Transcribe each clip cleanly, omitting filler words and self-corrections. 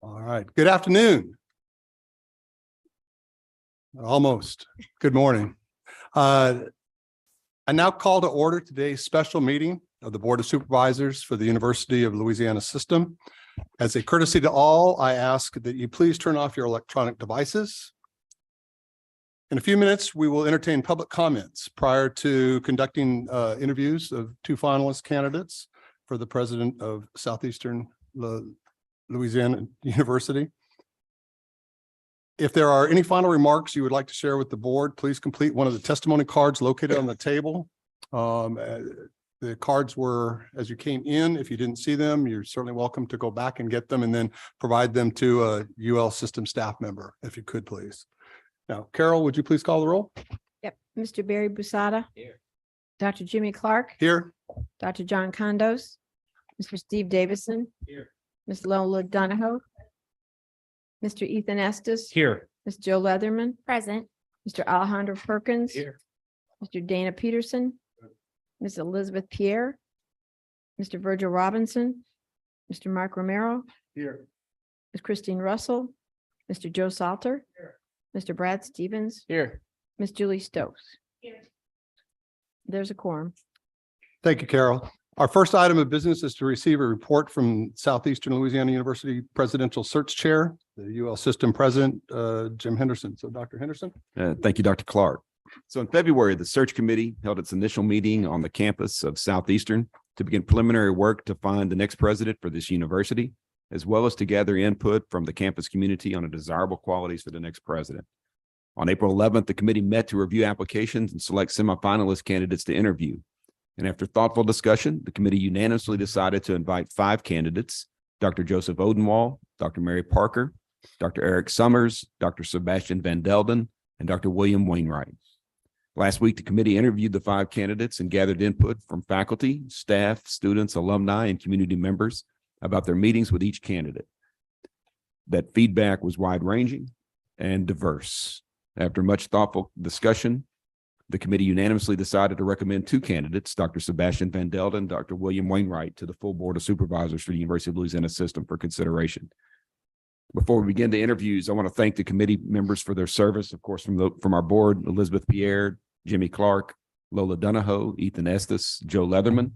All right. Good afternoon. Almost. Good morning. I now call to order today's special meeting of the Board of Supervisors for the University of Louisiana System. As a courtesy to all, I ask that you please turn off your electronic devices. In a few minutes, we will entertain public comments prior to conducting interviews of two finalist candidates for the president of Southeastern Louisiana University. If there are any final remarks you would like to share with the board, please complete one of the testimony cards located on the table. The cards were as you came in. If you didn't see them, you're certainly welcome to go back and get them and then provide them to a UL system staff member, if you could, please. Now, Carol, would you please call the roll? Yep. Mr. Barry Busada. Here. Dr. Jimmy Clark. Here. Dr. John Condos. Mr. Steve Davison. Here. Ms. Lola Donahoe. Mr. Ethan Estes. Here. Ms. Joe Leatherman. Present. Mr. Alejandro Perkins. Here. Mr. Dana Peterson. Ms. Elizabeth Pierre. Mr. Virgil Robinson. Mr. Mark Romero. Here. Ms. Christine Russell. Mr. Joe Salter. Here. Mr. Brad Stevens. Here. Ms. Julie Stokes. Here. There's a quorum. Thank you, Carol. Our first item of business is to receive a report from Southeastern Louisiana University Presidential Search Chair, the UL System President, Jim Henderson. So, Dr. Henderson. Thank you, Dr. Clark. So in February, the search committee held its initial meeting on the campus of Southeastern to begin preliminary work to find the next president for this university, as well as to gather input from the campus community on the desirable qualities for the next president. On April 11th, the committee met to review applications and select semifinalist candidates to interview. And after thoughtful discussion, the committee unanimously decided to invite 5 candidates: Dr. Joseph Odenwald, Dr. Mary Parker, Dr. Eric Summers, Dr. Sebastian Van Delden, and Dr. William Wainwright. Last week, the committee interviewed the 5 candidates and gathered input from faculty, staff, students, alumni, and community members about their meetings with each candidate. That feedback was wide-ranging and diverse. After much thoughtful discussion, the committee unanimously decided to recommend 2 candidates, Dr. Sebastian Van Delden and Dr. William Wainwright, to the full Board of Supervisors for the University of Louisiana System for consideration. Before we begin the interviews, I want to thank the committee members for their service, of course, from our board: Elizabeth Pierre, Jimmy Clark, Lola Donahoe, Ethan Estes, Joe Leatherman,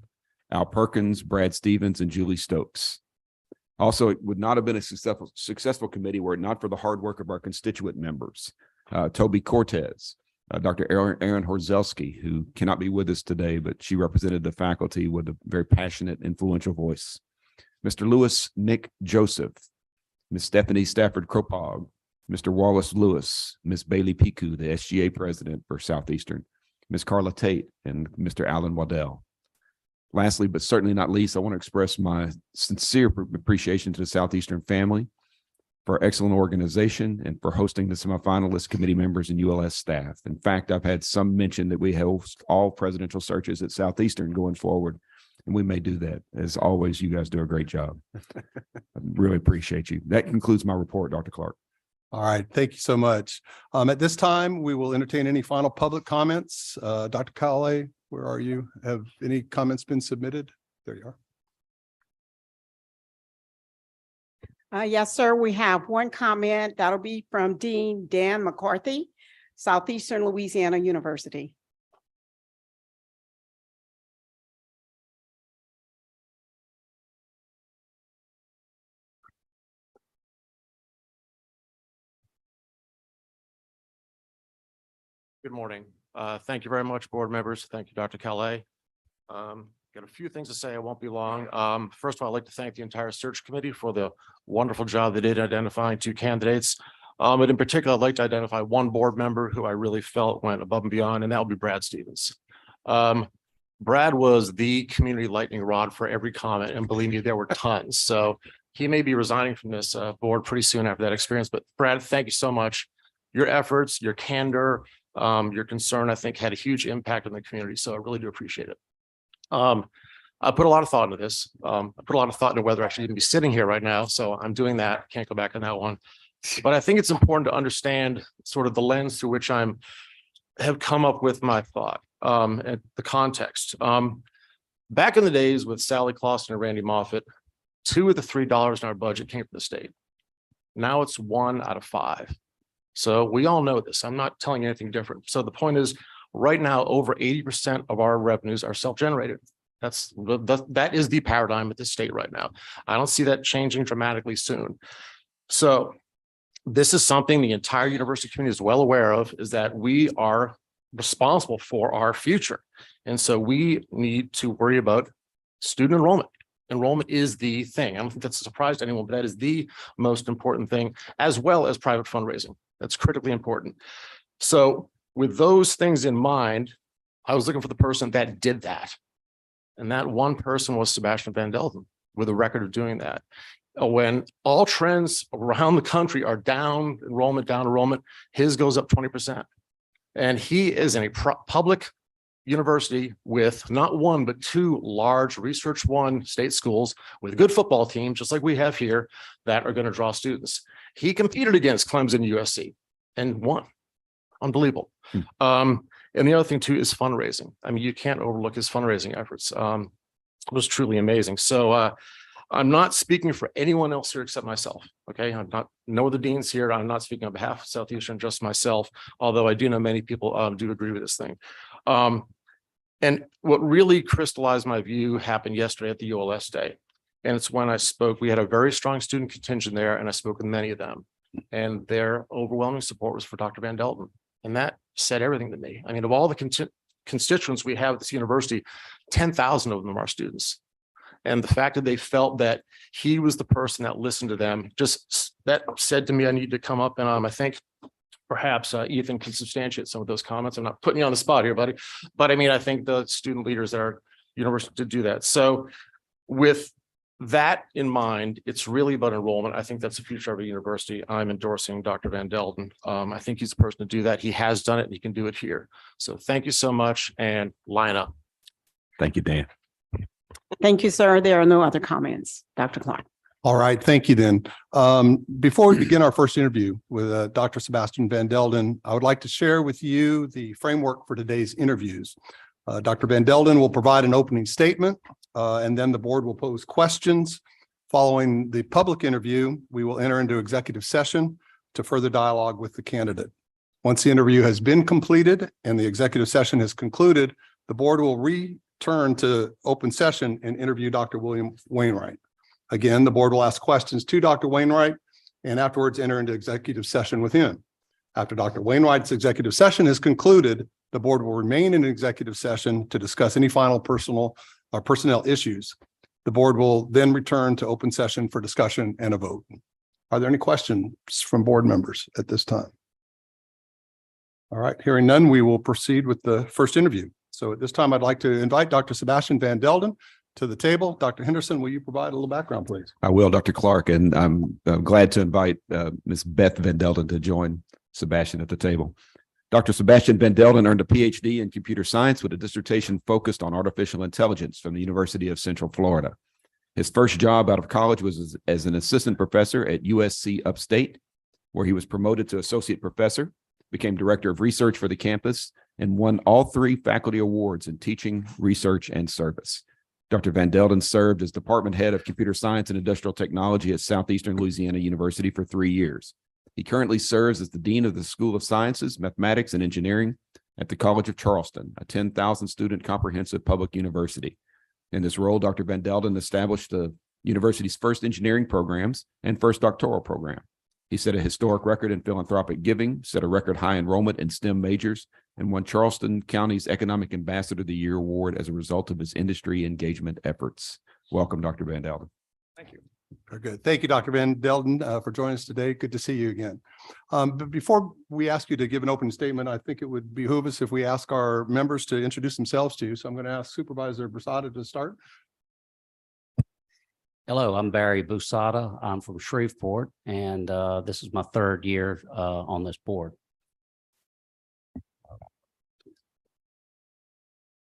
Al Perkins, Brad Stevens, and Julie Stokes. Also, it would not have been a successful committee were it not for the hard work of our constituent members. Toby Cortez, Dr. Aaron Horzelski, who cannot be with us today, but she represented the faculty with a very passionate, influential voice. Mr. Lewis Nick Joseph, Ms. Stephanie Stafford Kropog, Mr. Wallace Lewis, Ms. Bailey Piku, the SGA president for Southeastern, Ms. Carla Tate, and Mr. Alan Waddell. Lastly, but certainly not least, I want to express my sincere appreciation to the Southeastern family for excellent organization and for hosting the semifinalist committee members and ULS staff. In fact, I've had some mention that we host all presidential searches at Southeastern going forward, and we may do that. As always, you guys do a great job. I really appreciate you. That concludes my report, Dr. Clark. All right. Thank you so much. At this time, we will entertain any final public comments. Dr. Cowley, where are you? Have any comments been submitted? There you are. Yes, sir. We have one comment. That'll be from Dean Dan McCarthy, Southeastern Louisiana University. Good morning. Thank you very much, board members. Thank you, Dr. Calais. Got a few things to say. I won't be long. First of all, I'd like to thank the entire search committee for the wonderful job they did identifying 2 candidates. But in particular, I'd like to identify one board member who I really felt went above and beyond, and that would be Brad Stevens. Brad was the community lightning rod for every comment, and believe me, there were tons. So he may be resigning from this board pretty soon after that experience. But Brad, thank you so much. Your efforts, your candor, your concern, I think, had a huge impact on the community. So I really do appreciate it. I put a lot of thought into this. I put a lot of thought into whether I should even be sitting here right now. So I'm doing that. Can't go back on that one. But I think it's important to understand sort of the lens through which have come up with my thought and the context. Back in the days with Sally Clausen and Randy Moffett, 2 of the $3 in our budget came from the state. Now it's 1 out of 5. So we all know this. I'm not telling you anything different. So the point is, right now, over 80% of our revenues are self-generated. That is the paradigm at the state right now. I don't see that changing dramatically soon. So this is something the entire university community is well aware of, is that we are responsible for our future. And so we need to worry about student enrollment. Enrollment is the thing. I don't think that's a surprise to anyone, but that is the most important thing, as well as private fundraising. That's critically important. So with those things in mind, I was looking for the person that did that. And that one person was Sebastian Van Delden, with a record of doing that. When all trends around the country are down enrollment, his goes up 20%. And he is in a public university with not 1, but 2 large Research 1 state schools with a good football team, just like we have here, that are going to draw students. He competed against Clemson, USC, and won. Unbelievable. And the other thing too is fundraising. I mean, you can't overlook his fundraising efforts. It was truly amazing. So I'm not speaking for anyone else here except myself. Okay, I'm not, no other deans here. I'm not speaking on behalf of Southeastern, just myself, although I do know many people do agree with this thing. And what really crystallized my view happened yesterday at the ULS day. And it's when I spoke, we had a very strong student contingent there, and I spoke with many of them. And their overwhelming support was for Dr. Van Delden. And that said everything to me. I mean, of all the constituents we have at this university, 10,000 of them are students. And the fact that they felt that he was the person that listened to them, just that said to me, I need to come up, and I think perhaps Ethan can substantiate some of those comments. I'm not putting you on the spot here, buddy, but I mean, I think the student leaders at our university to do that. So with that in mind, it's really about enrollment. I think that's the future of a university. I'm endorsing Dr. Van Delden. I think he's the person to do that. He has done it, and he can do it here. So thank you so much, and line up. Thank you, Dan. Thank you, sir. There are no other comments. Dr. Clark. All right, thank you then. Before we begin our first interview with Dr. Sebastian Van Delden, I would like to share with you the framework for today's interviews. Dr. Van Delden will provide an opening statement, and then the board will pose questions. Following the public interview, we will enter into executive session to further dialogue with the candidate. Once the interview has been completed and the executive session has concluded, the board will return to open session and interview Dr. William Wainwright. Again, the board will ask questions to Dr. Wainwright and afterwards enter into executive session with him. After Dr. Wainwright's executive session is concluded, the board will remain in executive session to discuss any final personnel issues. The board will then return to open session for discussion and a vote. Are there any questions from board members at this time? All right, hearing none, we will proceed with the first interview. So at this time, I'd like to invite Dr. Sebastian Van Delden to the table. Dr. Henderson, will you provide a little background, please? I will, Dr. Clark, and I'm glad to invite Ms. Beth Van Delden to join Sebastian at the table. Dr. Sebastian Van Delden earned a PhD in computer science with a dissertation focused on artificial intelligence from the University of Central Florida. His first job out of college was as an assistant professor at USC Upstate, where he was promoted to associate professor, became director of research for the campus, and won all 3 faculty awards in teaching, research, and service. Dr. Van Delden served as department head of computer science and industrial technology at Southeastern Louisiana University for 3 years. He currently serves as the dean of the School of Sciences, Mathematics, and Engineering at the College of Charleston, a 10,000 student comprehensive public university. In this role, Dr. Van Delden established the university's first engineering programs and first doctoral program. He set a historic record in philanthropic giving, set a record high enrollment in STEM majors, and won Charleston County's Economic Ambassador of the Year award as a result of his industry engagement efforts. Welcome, Dr. Van Delden. Thank you. Very good. Thank you, Dr. Van Delden, for joining us today. Good to see you again. But before we ask you to give an opening statement, I think it would behoove us if we ask our members to introduce themselves to you. So I'm going to ask Supervisor Brasada to start. Hello, I'm Barry Busada. I'm from Shreveport, and this is my 3rd year on this board.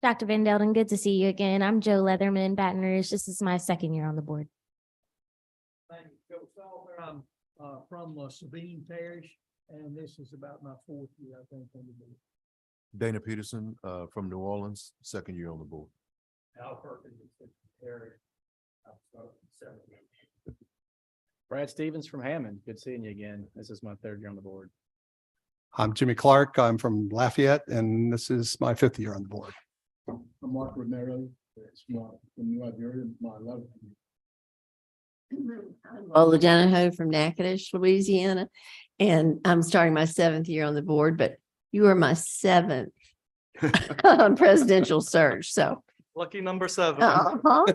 Dr. Van Delden, good to see you again. I'm Joe Leatherman, Baton Rouge. This is my 2nd year on the board. Thank you, Joe Salter. I'm from Sabine Parish, and this is about my 4th year, I think, on the board. Dana Peterson from New Orleans, 2nd year on the board. Al Perkins, Parish. Brad Stevens from Hammond. Good seeing you again. This is my third year on the board. I'm Jimmy Clark. I'm from Lafayette, and this is my 5th year on the board. I'm Mark Romero. It's from New Iberia, my 11th. Lola Janaho from Natchitoches, Louisiana, and I'm starting my 7th year on the board, but you are my 7th presidential search, so. Lucky number 7. Uh-huh.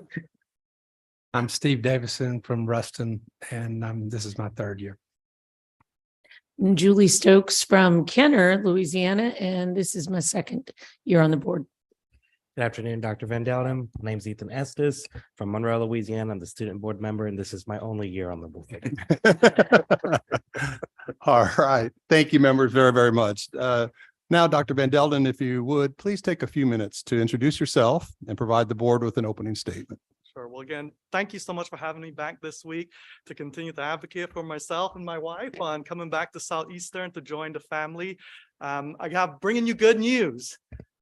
I'm Steve Davison from Ruston, and this is my 3rd year. Julie Stokes from Kenner, Louisiana, and this is my 2nd year on the board. Good afternoon, Dr. Van Delden. My name's Ethan Estes from Monroe, Louisiana. I'm the student board member, and this is my only year on the board. All right. Thank you, members, very, very much. Now, Dr. Van Delden, if you would, please take a few minutes to introduce yourself and provide the board with an opening statement. Sure. Well, again, thank you so much for having me back this week to continue to advocate for myself and my wife on coming back to Southeastern to join the family. I have bringing you good news.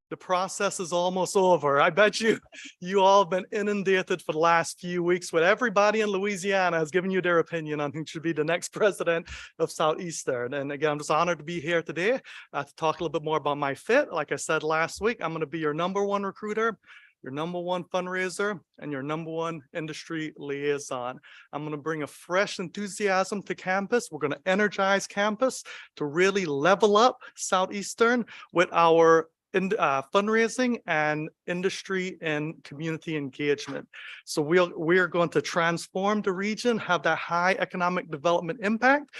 The process is almost over. I bet you all have been inundated for the last few weeks with everybody in Louisiana has given you their opinion on who should be the next president of Southeastern. And again, I'm just honored to be here today to talk a little bit more about my fit. Like I said last week, I'm going to be your #1 recruiter, your #1 fundraiser, and your #1 industry liaison. I'm going to bring a fresh enthusiasm to campus. We're going to energize campus to really level up Southeastern with our fundraising and industry and community engagement. So we're going to transform the region, have that high economic development impact,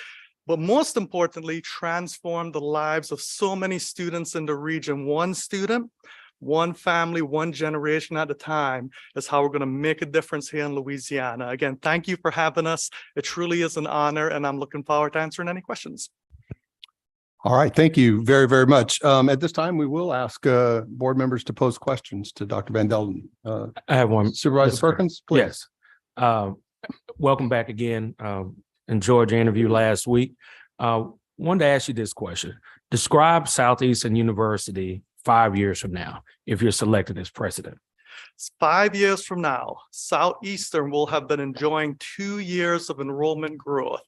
but most importantly, transform the lives of so many students in the region. One student, one family, one generation at a time is how we're going to make a difference here in Louisiana. Again, thank you for having us. It truly is an honor, and I'm looking forward to answering any questions. All right. Thank you very, very much. At this time, we will ask board members to pose questions to Dr. Van Delden. I have one. Supervisor Perkins, please. Yes. Welcome back again. Enjoyed your interview last week. Wanted to ask you this question. Describe Southeastern University 5 years from now, if you're selected as president. 5 years from now, Southeastern will have been enjoying 2 years of enrollment growth.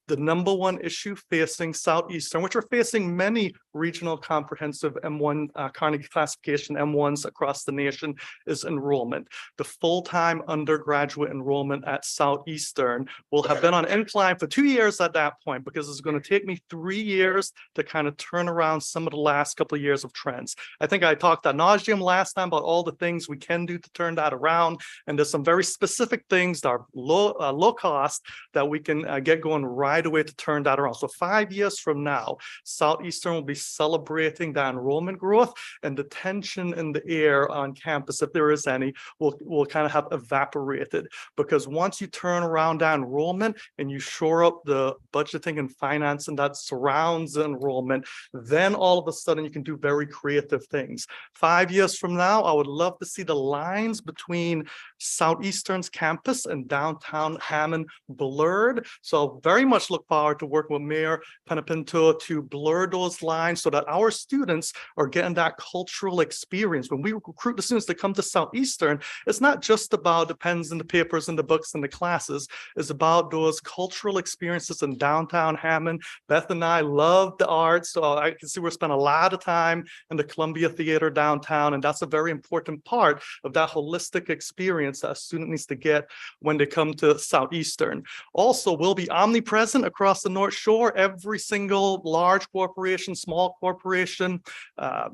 The #1 issue facing Southeastern, which are facing many regional comprehensive M1 Carnegie classification M1s across the nation, is enrollment. The full-time undergraduate enrollment at Southeastern will have been on incline for 2 years at that point, because it's going to take me 3 years to kind of turn around some of the last couple of years of trends. I think I talked ad nauseum last time about all the things we can do to turn that around. And there's some very specific things that are low cost that we can get going right away to turn that around. So 5 years from now, Southeastern will be celebrating that enrollment growth, and the tension in the air on campus, if there is any, will kind of have evaporated. Because once you turn around that enrollment and you shore up the budgeting and financing that surrounds the enrollment, then all of a sudden you can do very creative things. 5 years from now, I would love to see the lines between Southeastern's campus and downtown Hammond blurred. So I'll very much look forward to working with Mayor Penapinto to blur those lines so that our students are getting that cultural experience. When we recruit the students to come to Southeastern, it's not just about the pens and the papers and the books and the classes. It's about those cultural experiences in downtown Hammond. Beth and I love the arts, so I can see we're spending a lot of time in the Columbia Theater downtown, and that's a very important part of that holistic experience that a student needs to get when they come to Southeastern. Also, we'll be omnipresent across the North Shore. Every single large corporation, small corporation,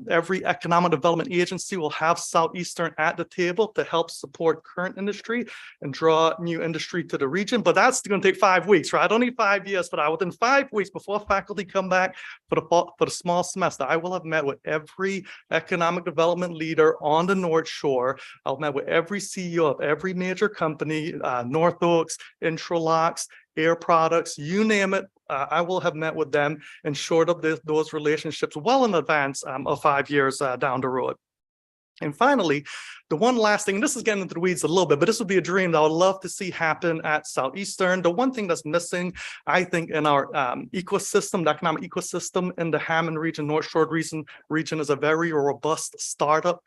every economic development agency will have Southeastern at the table to help support current industry and draw new industry to the region. But that's going to take 5 weeks, right? I don't need 5 years for that. Within 5 weeks, before faculty come back for the small semester, I will have met with every economic development leader on the North Shore. I'll met with every CEO of every major company, North Oaks, Intralocks, Air Products, you name it. I will have met with them and shored up those relationships well in advance of 5 years down the road. And finally, The one last thing, and this is getting into the weeds a little bit, but this would be a dream that I would love to see happen at Southeastern. The one thing that's missing, I think, in our ecosystem, the economic ecosystem in the Hammond region, North Shore region is a very robust startup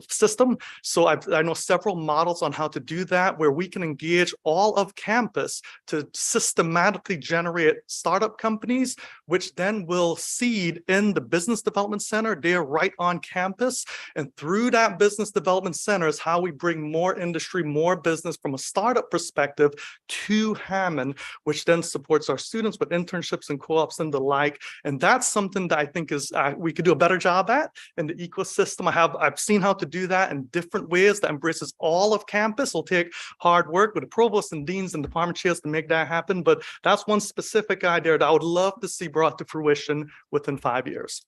system. So I know several models on how to do that, where we can engage all of campus to systematically generate startup companies, which then will seed in the business development center there right on campus. And through that business development center is how we bring more industry, more business from a startup perspective to Hammond, which then supports our students with internships and co-ops and the like. And that's something that I think is we could do a better job at in the ecosystem. I've seen how to do that in different ways that embraces all of campus. It'll take hard work with the provost and deans and department chairs to make that happen. But that's one specific idea that I would love to see brought to fruition within 5 years.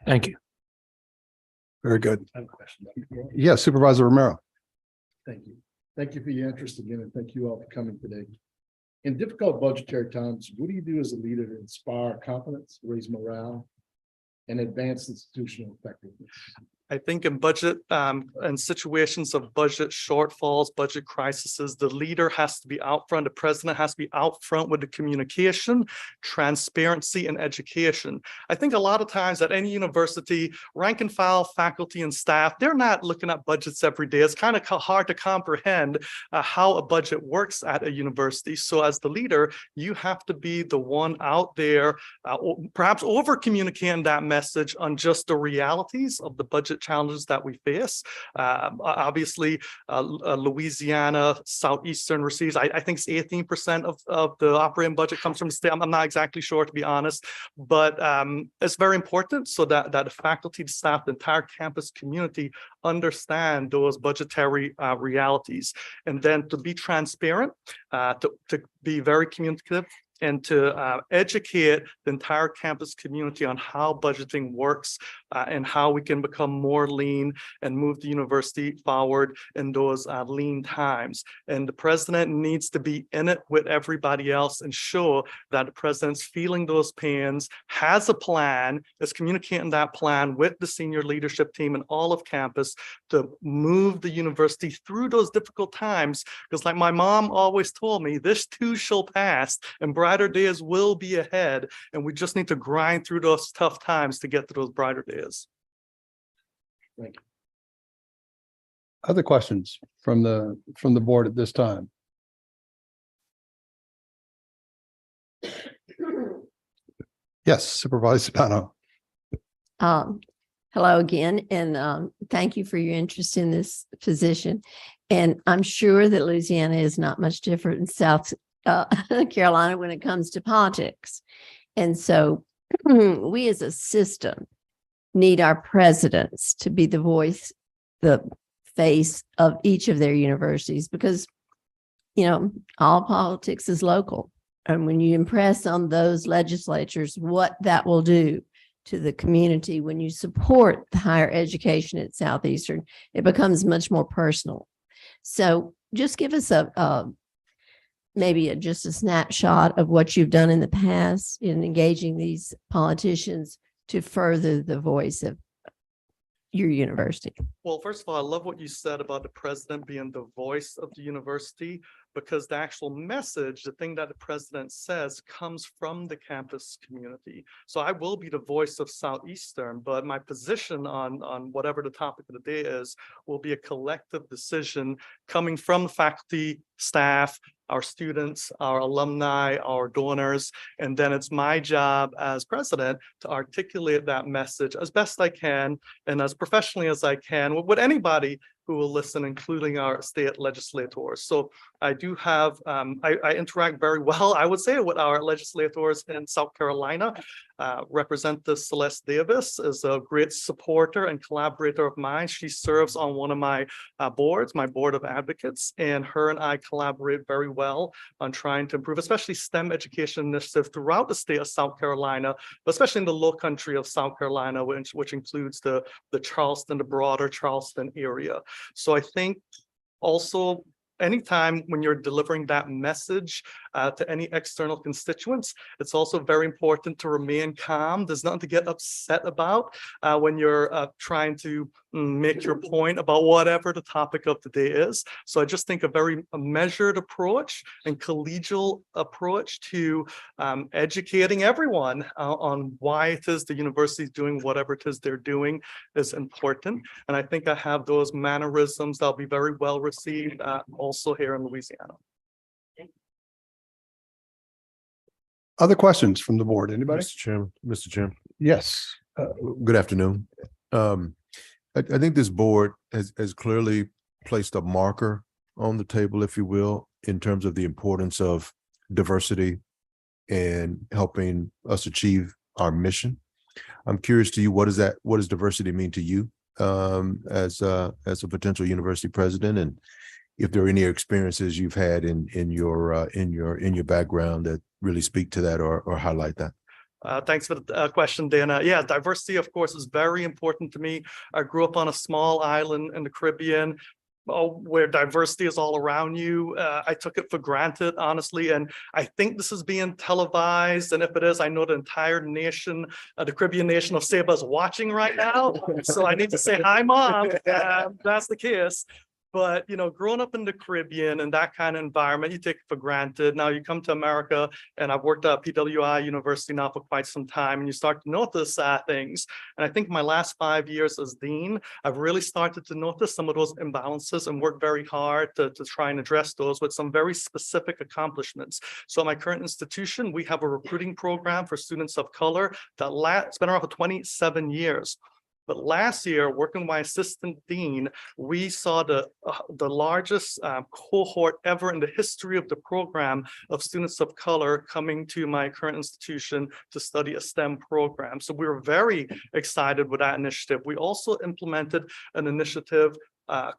Thank you. Very good. I have a question. Yes, Supervisor Romero. Thank you. Thank you for your interest again, and thank you all for coming today. In difficult budgetary times, what do you do as a leader to inspire confidence, raise morale, and advance institutional effectiveness? I think in budget and situations of budget shortfalls, budget crises, the leader has to be out front. The president has to be out front with the communication, transparency, and education. I think a lot of times at any university, rank and file faculty and staff, they're not looking at budgets every day. It's kind of hard to comprehend how a budget works at a university. So as the leader, you have to be the one out there, perhaps over communicating that message on just the realities of the budget challenges that we face. Obviously, Louisiana, Southeastern receives, I think it's 18% of the operating budget comes from the state. I'm not exactly sure, to be honest, but it's very important so that the faculty, the staff, the entire campus community understand those budgetary realities. And then to be transparent, to be very communicative, and to educate the entire campus community on how budgeting works and how we can become more lean and move the university forward in those lean times. And the president needs to be in it with everybody else and show that the president's feeling those pains, has a plan, is communicating that plan with the senior leadership team and all of campus to move the university through those difficult times. Because like my mom always told me, this too shall pass and brighter days will be ahead. And we just need to grind through those tough times to get to those brighter days. Thank you. Other questions from the board at this time? Yes, Supervisor Spano. Hello again, and thank you for your interest in this position. And I'm sure that Louisiana is not much different in South Carolina when it comes to politics. And so we as a system need our presidents to be the voice, the face of each of their universities, because, you know, all politics is local. And when you impress on those legislatures what that will do to the community, when you support the higher education at Southeastern, it becomes much more personal. So just give us maybe just a snapshot of what you've done in the past in engaging these politicians to further the voice of your university. Well, first of all, I love what you said about the president being the voice of the university, because the actual message, the thing that the president says, comes from the campus community. So I will be the voice of Southeastern, but my position on whatever the topic of the day is will be a collective decision coming from faculty, staff, our students, our alumni, our donors, and then it's my job as president to articulate that message as best I can and as professionally as I can with anybody who will listen, including our state legislators. So I do have, I interact very well, I would say, with our legislators in South Carolina. Representative Celeste Davis is a great supporter and collaborator of mine. She serves on one of my boards, my board of advocates, and her and I collaborate very well on trying to improve, especially STEM education initiative throughout the state of South Carolina, but especially in the low country of South Carolina, which includes the Charleston, the broader Charleston area. So I think also anytime when you're delivering that message to any external constituents, it's also very important to remain calm. There's nothing to get upset about when you're trying to make your point about whatever the topic of the day is. So I just think a very measured approach and collegial approach to educating everyone on why it is the university is doing whatever it is they're doing is important. And I think I have those mannerisms that'll be very well received also here in Louisiana. Other questions from the board? Anybody? Mr. Chairman, Yes. good afternoon. I think this board has clearly placed a marker on the table, if you will, in terms of the importance of diversity and helping us achieve our mission. I'm curious to you, what does diversity mean to you as a potential university president, and if there are any experiences you've had in your background that really speak to that or highlight that? Thanks for the question, Dana. Yeah, diversity, of course, is very important to me. I grew up on a small island in the Caribbean where diversity is all around you. I took it for granted, honestly, and I think this is being televised. And if it is, I know the entire nation, the Caribbean nation of Saba is watching right now. So I need to say hi, Mom. That's the case. But, you know, growing up in the Caribbean and that kind of environment, you take it for granted. Now you come to America, and I've worked at PWI University now for quite some time, and you start to notice things. And I think my last 5 years as dean, I've really started to notice some of those imbalances and work very hard to try and address those with some very specific accomplishments. So at my current institution, we have a recruiting program for students of color that's been around for 27 years. But last year, working with my assistant dean, we saw the largest cohort ever in the history of the program of students of color coming to my current institution to study a STEM program. So we were very excited with that initiative. We also implemented an initiative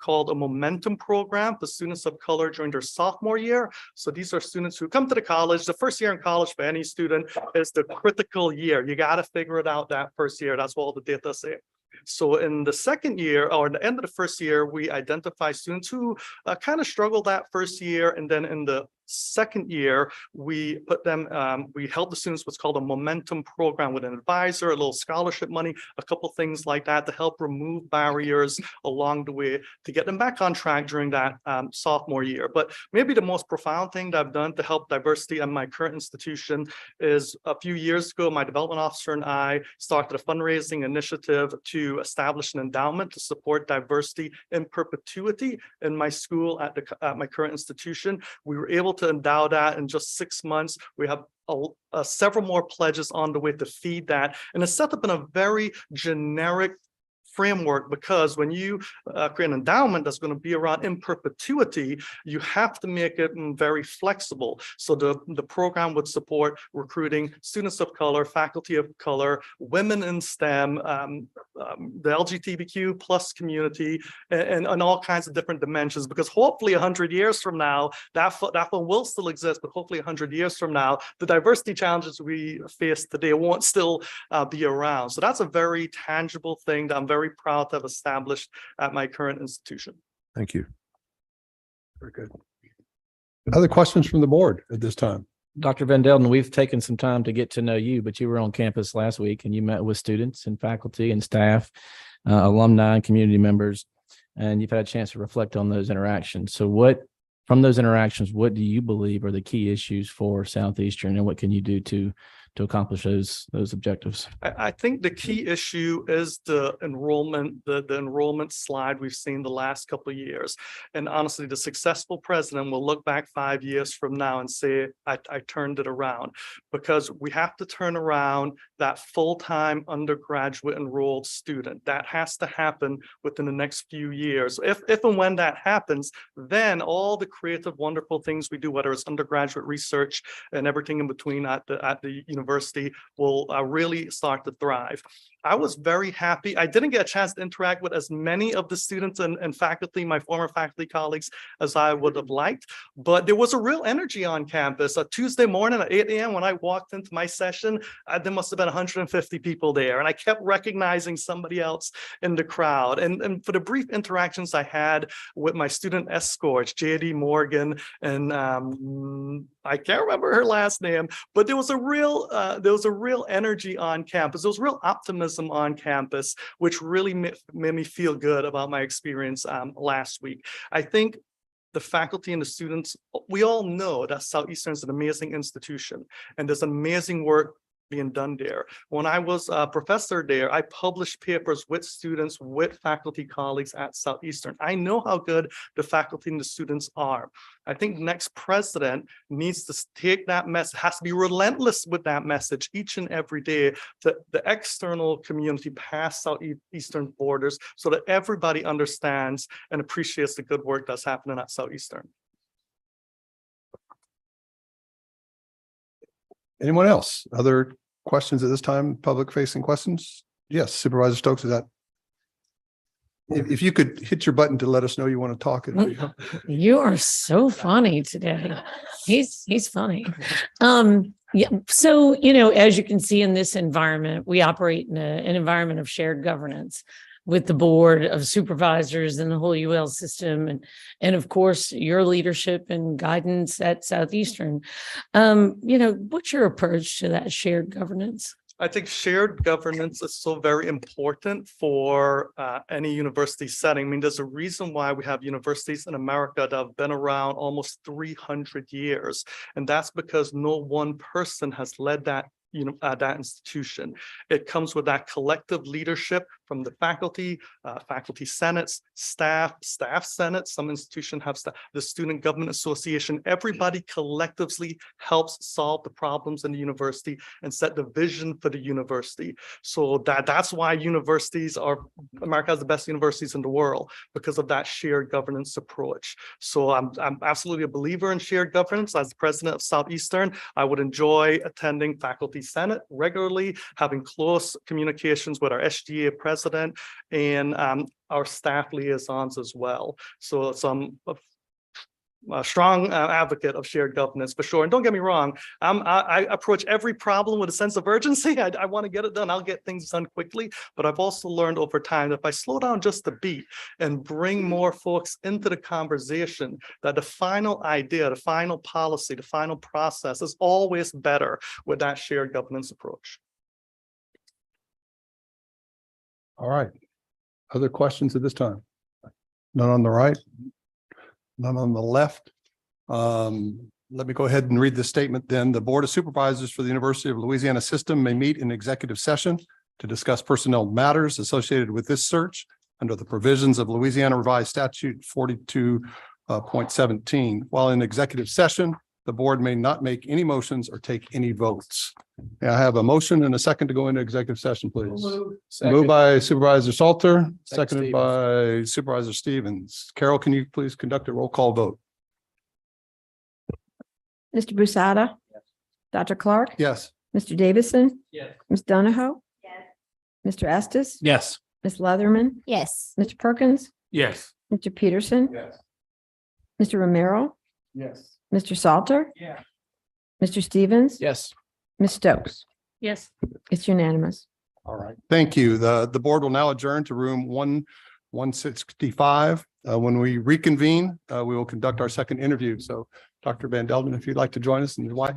called a momentum program for students of color during their sophomore year. So these are students who come to the college. The first year in college for any student is the critical year. You got to figure it out that first year. That's what all the data say. So in the second year, or at the end of the first year, we identify students who kind of struggled that first year. And then in the second year, we put them, we help the students what's called a momentum program with an advisor, a little scholarship money, a couple things like that to help remove barriers along the way to get them back on track during that sophomore year. But maybe the most profound thing that I've done to help diversity at my current institution is a few years ago, my development officer and I started a fundraising initiative to establish an endowment to support diversity in perpetuity in my school at my current institution. We were able to endow that in just 6 months. We have several more pledges on the way to feed that, and it's set up in a very generic framework, because when you create an endowment that's going to be around in perpetuity, you have to make it very flexible. So the program would support recruiting students of color, faculty of color, women in STEM, the LGBTQ plus community, and all kinds of different dimensions, because hopefully 100 years from now, that one will still exist, but hopefully 100 years from now, the diversity challenges we face today won't still be around. So that's a very tangible thing that I'm very proud to have established at my current institution. Thank you. Very good. Other questions from the board at this time? Dr. Van Delden, we've taken some time to get to know you, but you were on campus last week and you met with students and faculty and staff, alumni and community members, and you've had a chance to reflect on those interactions. So from those interactions, what do you believe are the key issues for Southeastern, and what can you do to accomplish those objectives? I think the key issue is the enrollment, the enrollment slide we've seen the last couple of years. And honestly, the successful president will look back 5 years from now and say, I turned it around, because we have to turn around that full-time undergraduate enrolled student. That has to happen within the next few years. If and when that happens, then all the creative, wonderful things we do, whether it's undergraduate research and everything in between at the university, university will really start to thrive. I was very happy. I didn't get a chance to interact with as many of the students and faculty, my former faculty colleagues, as I would have liked, but there was a real energy on campus. A Tuesday morning at 8 a.m. when I walked into my session, there must have been 150 people there, and I kept recognizing somebody else in the crowd. And for the brief interactions I had with my student escorts, JD Morgan, and I can't remember her last name, but there was a real energy on campus. There was real optimism on campus, which really made me feel good about my experience last week. I think the faculty and the students, we all know that Southeastern is an amazing institution, and there's amazing work being done there. When I was a professor there, I published papers with students, with faculty colleagues at Southeastern. I know how good the faculty and the students are. I think the next president needs to take that message, has to be relentless with that message each and every day to the external community past Southeastern borders, so that everybody understands and appreciates the good work that's happening at Southeastern. Anyone else? Other questions at this time? Public facing questions? Yes, Supervisor Stokes, is that? If you could hit your button to let us know you want to talk. it'd be helpful. You are so funny today. He's funny. Yeah. So, as you can see in this environment, we operate in an environment of shared governance with the Board of Supervisors and the whole UL system, and of course, your leadership and guidance at Southeastern. What's your approach to that shared governance? I think shared governance is so very important for any university setting. I mean, there's a reason why we have universities in America that have been around almost 300 years. And that's because no one person has led that that institution. It comes with that collective leadership from the faculty, faculty senates, staff senates. Some institutions have staff, the Student Government Association. Everybody collectively helps solve the problems in the university and set the vision for the university. So that's why universities are, America has the best universities in the world, because of that shared governance approach. So I'm absolutely a believer in shared governance. As the president of Southeastern, I would enjoy attending faculty senate regularly, having close communications with our SGA president and our staff liaisons as well. So I'm a strong advocate of shared governance for sure. And don't get me wrong, I approach every problem with a sense of urgency. I want to get it done. I'll get things done quickly. But I've also learned over time that if I slow down just a beat and bring more folks into the conversation, that the final idea, the final policy, the final process is always better with that shared governance approach. All right. Other questions at this time? None on the right? None on the left? Let me go ahead and read the statement then. The Board of Supervisors for the University of Louisiana System may meet in executive session to discuss personnel matters associated with this search under the provisions of Louisiana Revised Statute 42.17. While in executive session, the board may not make any motions or take any votes. May I have a motion and a second to go into executive session, please? Moved by Supervisor Salter, seconded by Supervisor Stevens. Carol, can you please conduct a roll call vote? Mr. Busada? Dr. Clark? Yes. Mr. Davison? Yes. Ms. Donahoe? Mr. Estes? Yes. Ms. Leatherman? Yes. Mr. Perkins? Yes. Mr. Peterson? Yes. Mr. Romero? Yes. Mr. Salter? Yeah. Mr. Stevens? Yes. Ms. Stokes? Yes. It's unanimous. All right. Thank you. The board will now adjourn to room 165. When we reconvene, we will conduct our second interview. So Dr. Van Delden, if you'd like to join us, and why?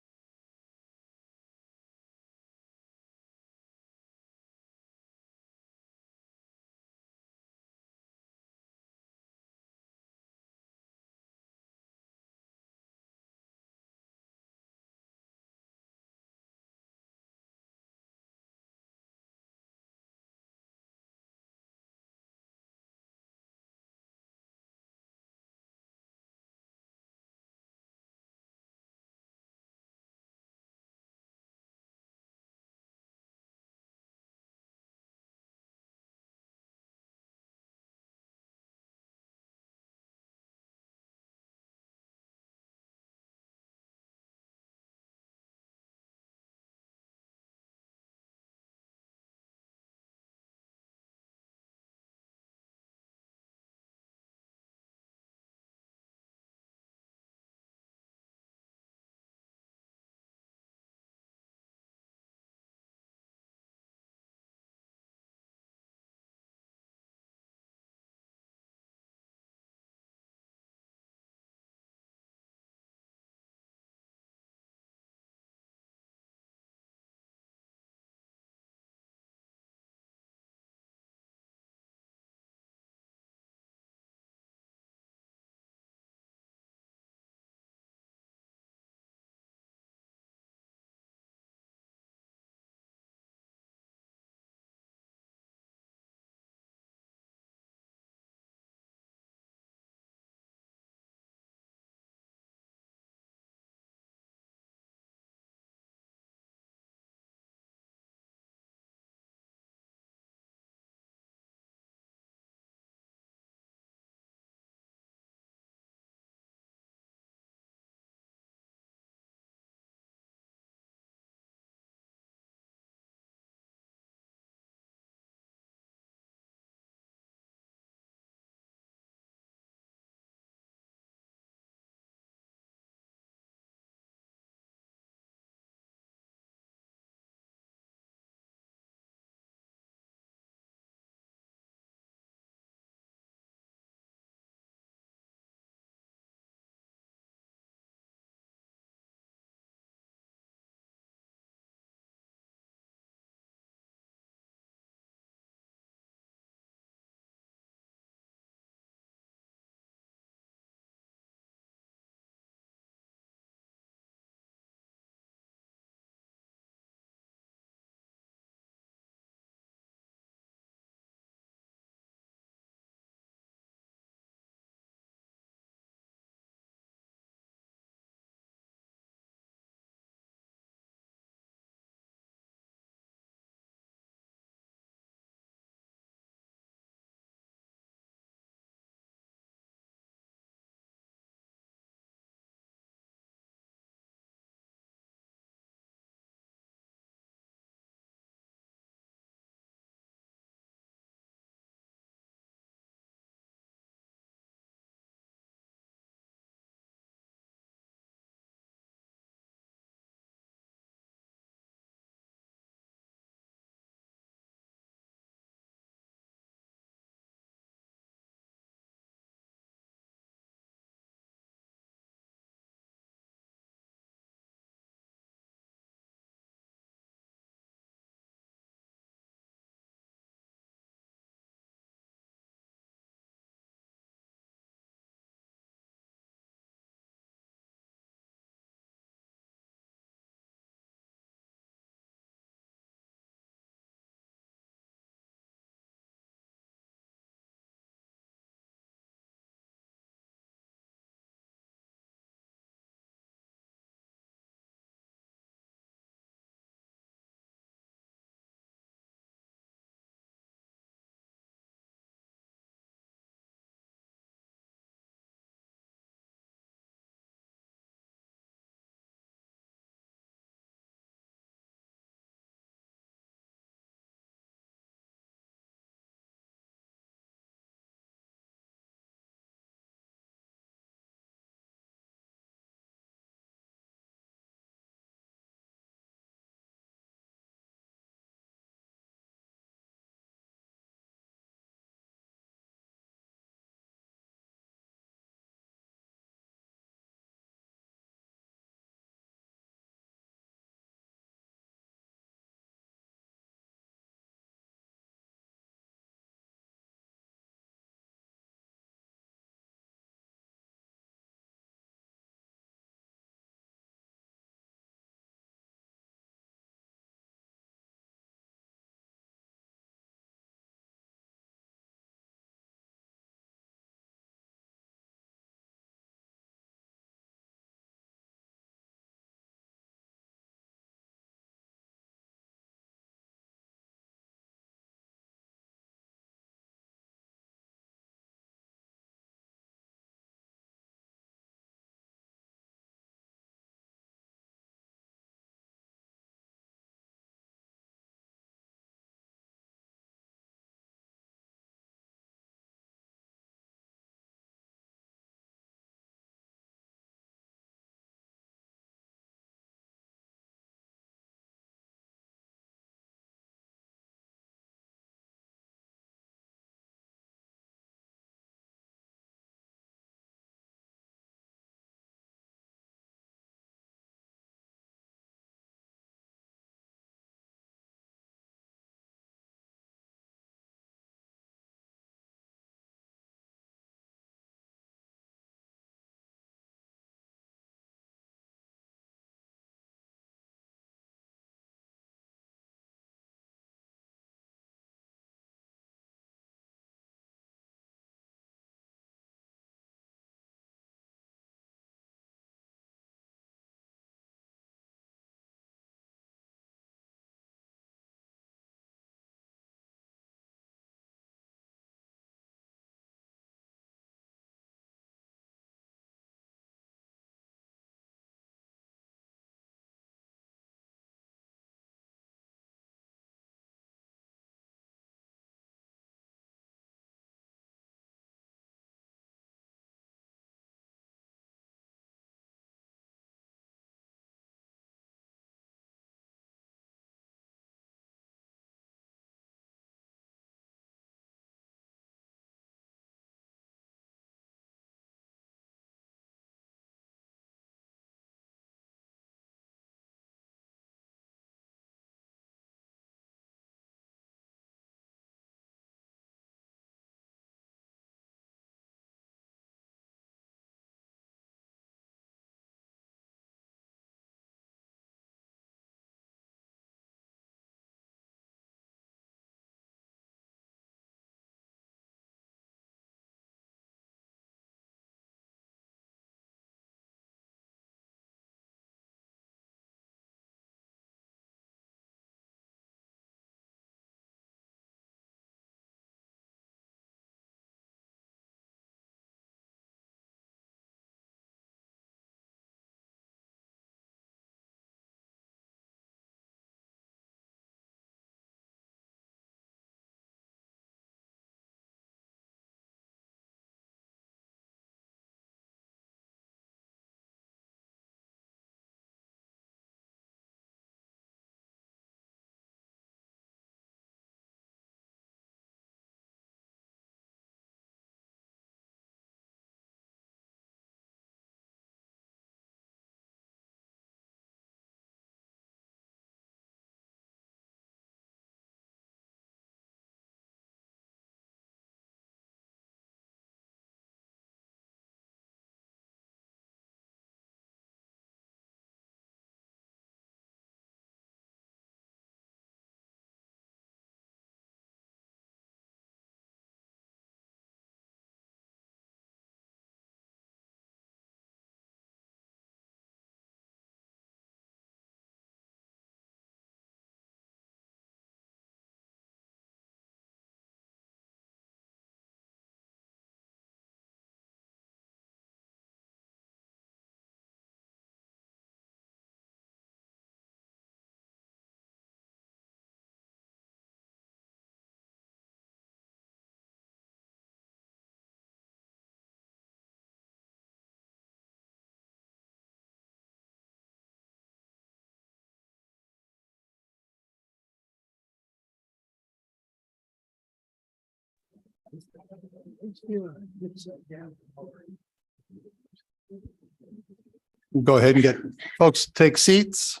Go ahead and get folks to take seats.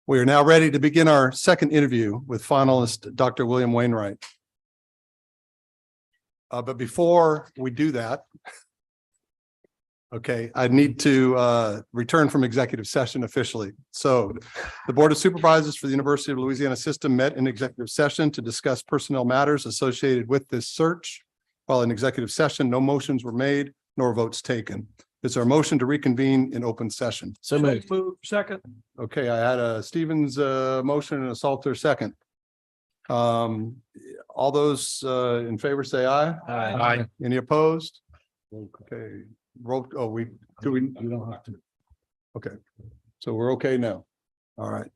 We are now ready to begin our second interview with finalist Dr. William Wainwright. But before we do that, okay, I need to return from executive session officially. So the Board of Supervisors for the University of Louisiana System met in executive session to discuss personnel matters associated with this search. While in executive session, no motions were made nor votes taken. Is there a motion to reconvene in open session? So moved. Second. Okay, I had a Stevens motion and a Salter second. All those in favor say aye. Aye. Any opposed? Okay, roll, we You don't have to. okay, so we're okay now. All right.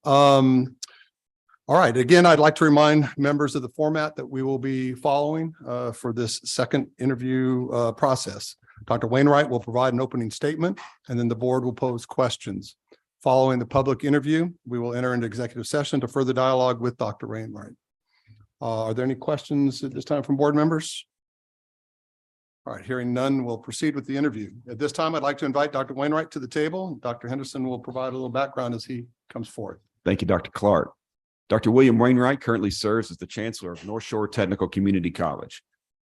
All right, again, I'd like to remind members of the format that we will be following for this second interview process. Dr. Wainwright will provide an opening statement, and then the board will pose questions. Following the public interview, we will enter into executive session to further dialogue with Dr. Wainwright. Are there any questions at this time from board members? All right, hearing none, we'll proceed with the interview. At this time, I'd like to invite Dr. Wainwright to the table. Dr. Henderson will provide a little background as he comes forth. Thank you, Dr. Clark. Dr. William Wainwright currently serves as the Chancellor of North Shore Technical Community College.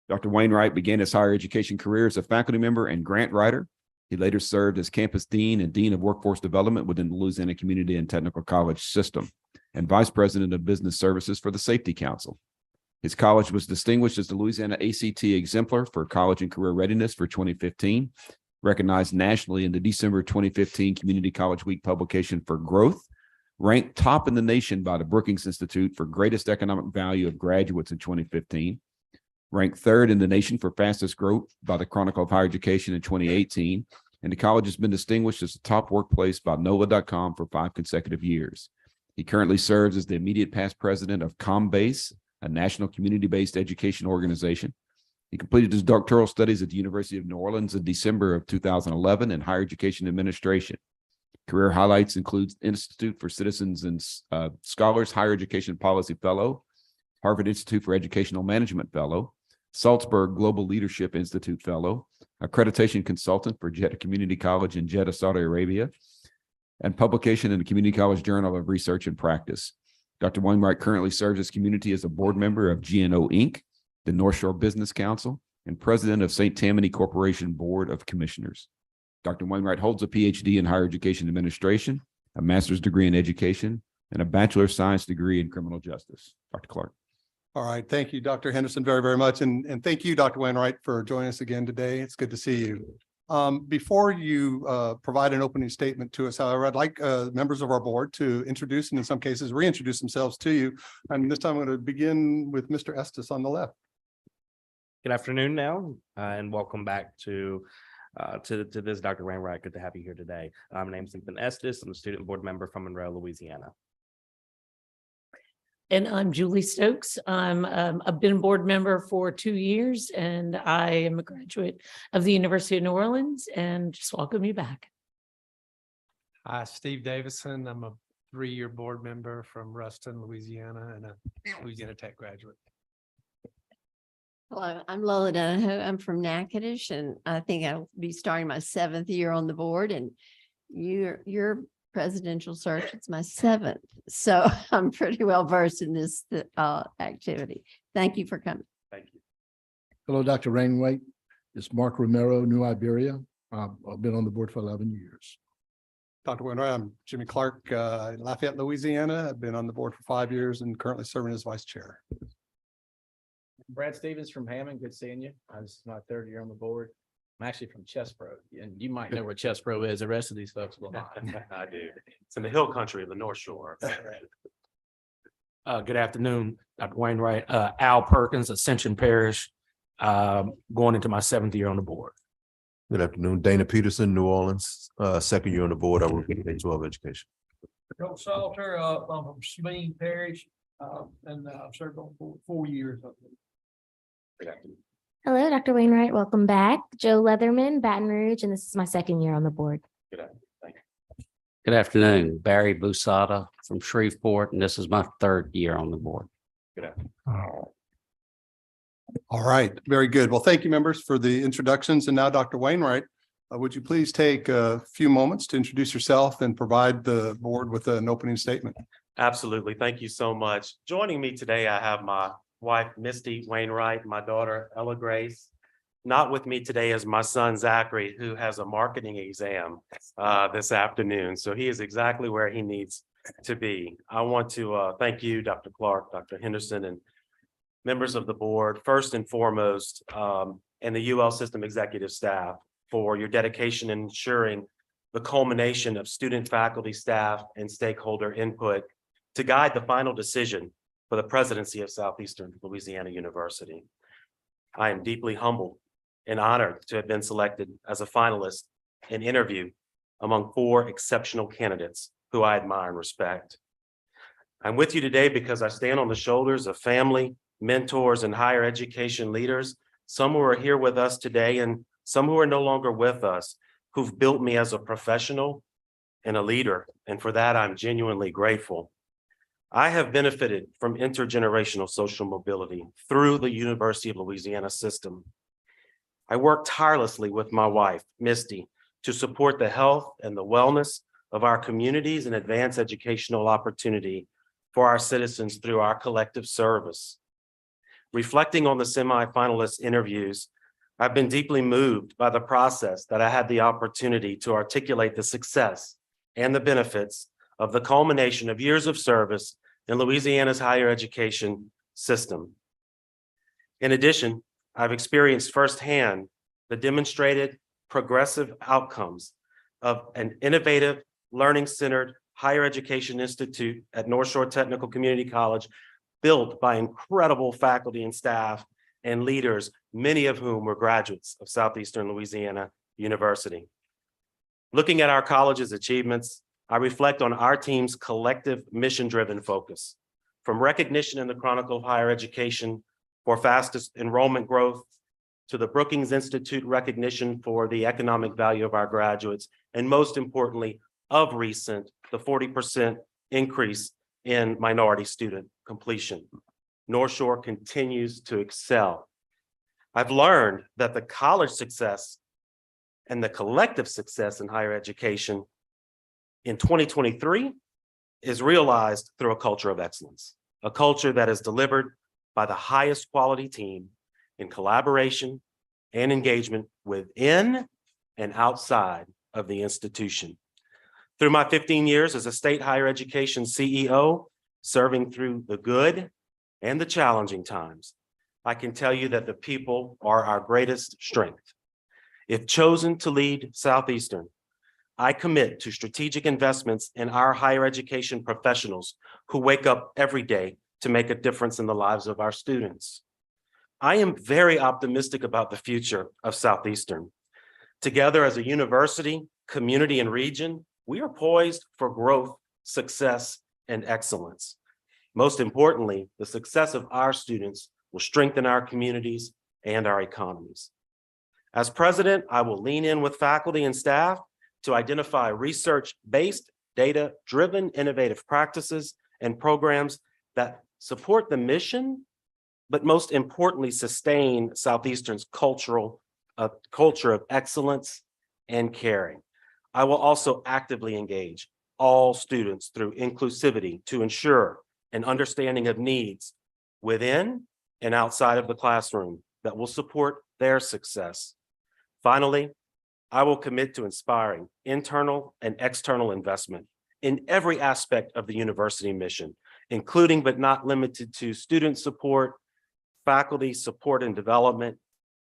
Dr. Wainwright began his higher education career as a faculty member and grant writer. He later served as campus dean and dean of workforce development within the Louisiana Community and Technical College system and vice president of business services for the Safety Council. His college was distinguished as the Louisiana ACT Exemplar for College and Career Readiness for 2015, recognized nationally in the December 2015 Community College Week publication for growth, ranked top in the nation by the Brookings Institute for greatest economic value of graduates in 2015, ranked third in the nation for fastest growth by the Chronicle of Higher Education in 2018, and the college has been distinguished as the top workplace by NOLA.com for 5 consecutive years. He currently serves as the immediate past president of ComBase, a national community-based education organization. He completed his doctoral studies at the University of New Orleans in December of 2011 in higher education administration. Career highlights include Institute for Citizens and Scholars Higher Education Policy Fellow, Harvard Institute for Educational Management Fellow, Salzburg Global Leadership Institute Fellow, accreditation consultant for Jeddah Community College in Jeddah, Saudi Arabia, and publication in the Community College Journal of Research and Practice. Dr. Wainwright currently serves his community as a board member of GNO Inc., the North Shore Business Council, and president of St. Tammany Corporation Board of Commissioners. Dr. Wainwright holds a PhD in higher education administration, a master's degree in education, and a bachelor of science degree in criminal justice. Dr. Clark. All right, thank you, Dr. Henderson, very, very much. And thank you, Dr. Wainwright, for joining us again today. It's good to see you. Before you provide an opening statement to us, however, I'd like members of our board to introduce and in some cases reintroduce themselves to you. And this time I'm going to begin with Mr. Estes on the left. Good afternoon now, and welcome back to this, Dr. Wainwright. Good to have you here today. My name is Ethan Estes. I'm a student board member from Monroe, Louisiana. And I'm Julie Stokes. I've been a board member for 2 years, and I am a graduate of the University of New Orleans, and just welcome you back. Hi, Steve Davison. I'm a 3-year board member from Ruston, Louisiana, and a Louisiana Tech graduate. Hello, I'm Lola Donahoe. I'm from Natchitoches, and I think I'll be starting my 7th year on the board, and your presidential search, it's my 7th. So I'm pretty well versed in this activity. Thank you for coming. Thank you. Hello, Dr. Wainwright. It's Mark Romero, New Iberia. I've been on the board for 11 years. Dr. Wainwright, I'm Jimmy Clark, in Lafayette, Louisiana. I've been on the board for 5 years and currently serving as vice chair. Brad Stevens from Hammond. Good seeing you. This is my 3rd year on the board. I'm actually from Chesbro, and you might know where Chesbro is. The rest of these folks will not. I do. It's in the hill country of the North Shore. Good afternoon, Dr. Wainwright. Al Perkins, Ascension Parish, going into my 7th year on the board. Good afternoon, Dana Peterson, New Orleans, 2nd year on the board. I work in K-12 education. Joe Salter, I'm from Swain Parish, and I've served on 4 years. Good afternoon. Hello, Dr. Wainwright. Welcome back. Joe Leatherman, Baton Rouge, and this is my 2nd year on the board. Good afternoon. Thank you. Good afternoon, Barry Busada from Shreveport, and this is my 3rd year on the board. Good afternoon. All right, very good. Well, thank you, members, for the introductions. And now, Dr. Wainwright, would you please take a few moments to introduce yourself and provide the board with an opening statement? Absolutely. Thank you so much. Joining me today, I have my wife, Misty Wainwright, my daughter, Ella Grace. Not with me today is my son, Zachary, who has a marketing exam this afternoon. So he is exactly where he needs to be. I want to thank you, Dr. Clark, Dr. Henderson, and members of the board, first and foremost, and the UL system executive staff for your dedication in ensuring the culmination of student, faculty, staff, and stakeholder input to guide the final decision for the presidency of Southeastern Louisiana University. I am deeply humbled and honored to have been selected as a finalist in interview among 4 exceptional candidates who I admire and respect. I'm with you today because I stand on the shoulders of family, mentors, and higher education leaders, some who are here with us today and some who are no longer with us, who've built me as a professional and a leader. And for that, I'm genuinely grateful. I have benefited from intergenerational social mobility through the University of Louisiana system. I work tirelessly with my wife, Misty, to support the health and the wellness of our communities and advance educational opportunity for our citizens through our collective service. Reflecting on the semi-finalist interviews, I've been deeply moved by the process that I had the opportunity to articulate the success and the benefits of the culmination of years of service in Louisiana's higher education system. In addition, I've experienced firsthand the demonstrated progressive outcomes of an innovative, learning-centered higher education institute at North Shore Technical Community College, built by incredible faculty and staff and leaders, many of whom were graduates of Southeastern Louisiana University. Looking at our college's achievements, I reflect on our team's collective mission-driven focus, from recognition in the Chronicle of Higher Education for fastest enrollment growth, to the Brookings Institute recognition for the economic value of our graduates, and most importantly, of recent, the 40% increase in minority student completion. North Shore continues to excel. I've learned that the college success and the collective success in higher education in 2023 is realized through a culture of excellence, a culture that is delivered by the highest quality team in collaboration and engagement within and outside of the institution. Through my 15 years as a state higher education CEO, serving through the good and the challenging times, I can tell you that the people are our greatest strength. If chosen to lead Southeastern, I commit to strategic investments in our higher education professionals who wake up every day to make a difference in the lives of our students. I am very optimistic about the future of Southeastern. Together as a university, community, and region, we are poised for growth, success, and excellence. Most importantly, the success of our students will strengthen our communities and our economies. As president, I will lean in with faculty and staff to identify research-based, data-driven, innovative practices and programs that support the mission, but most importantly, sustain Southeastern's culture of excellence and caring. I will also actively engage all students through inclusivity to ensure an understanding of needs within and outside of the classroom that will support their success. Finally, I will commit to inspiring internal and external investment in every aspect of the university mission, including but not limited to student support, faculty support and development,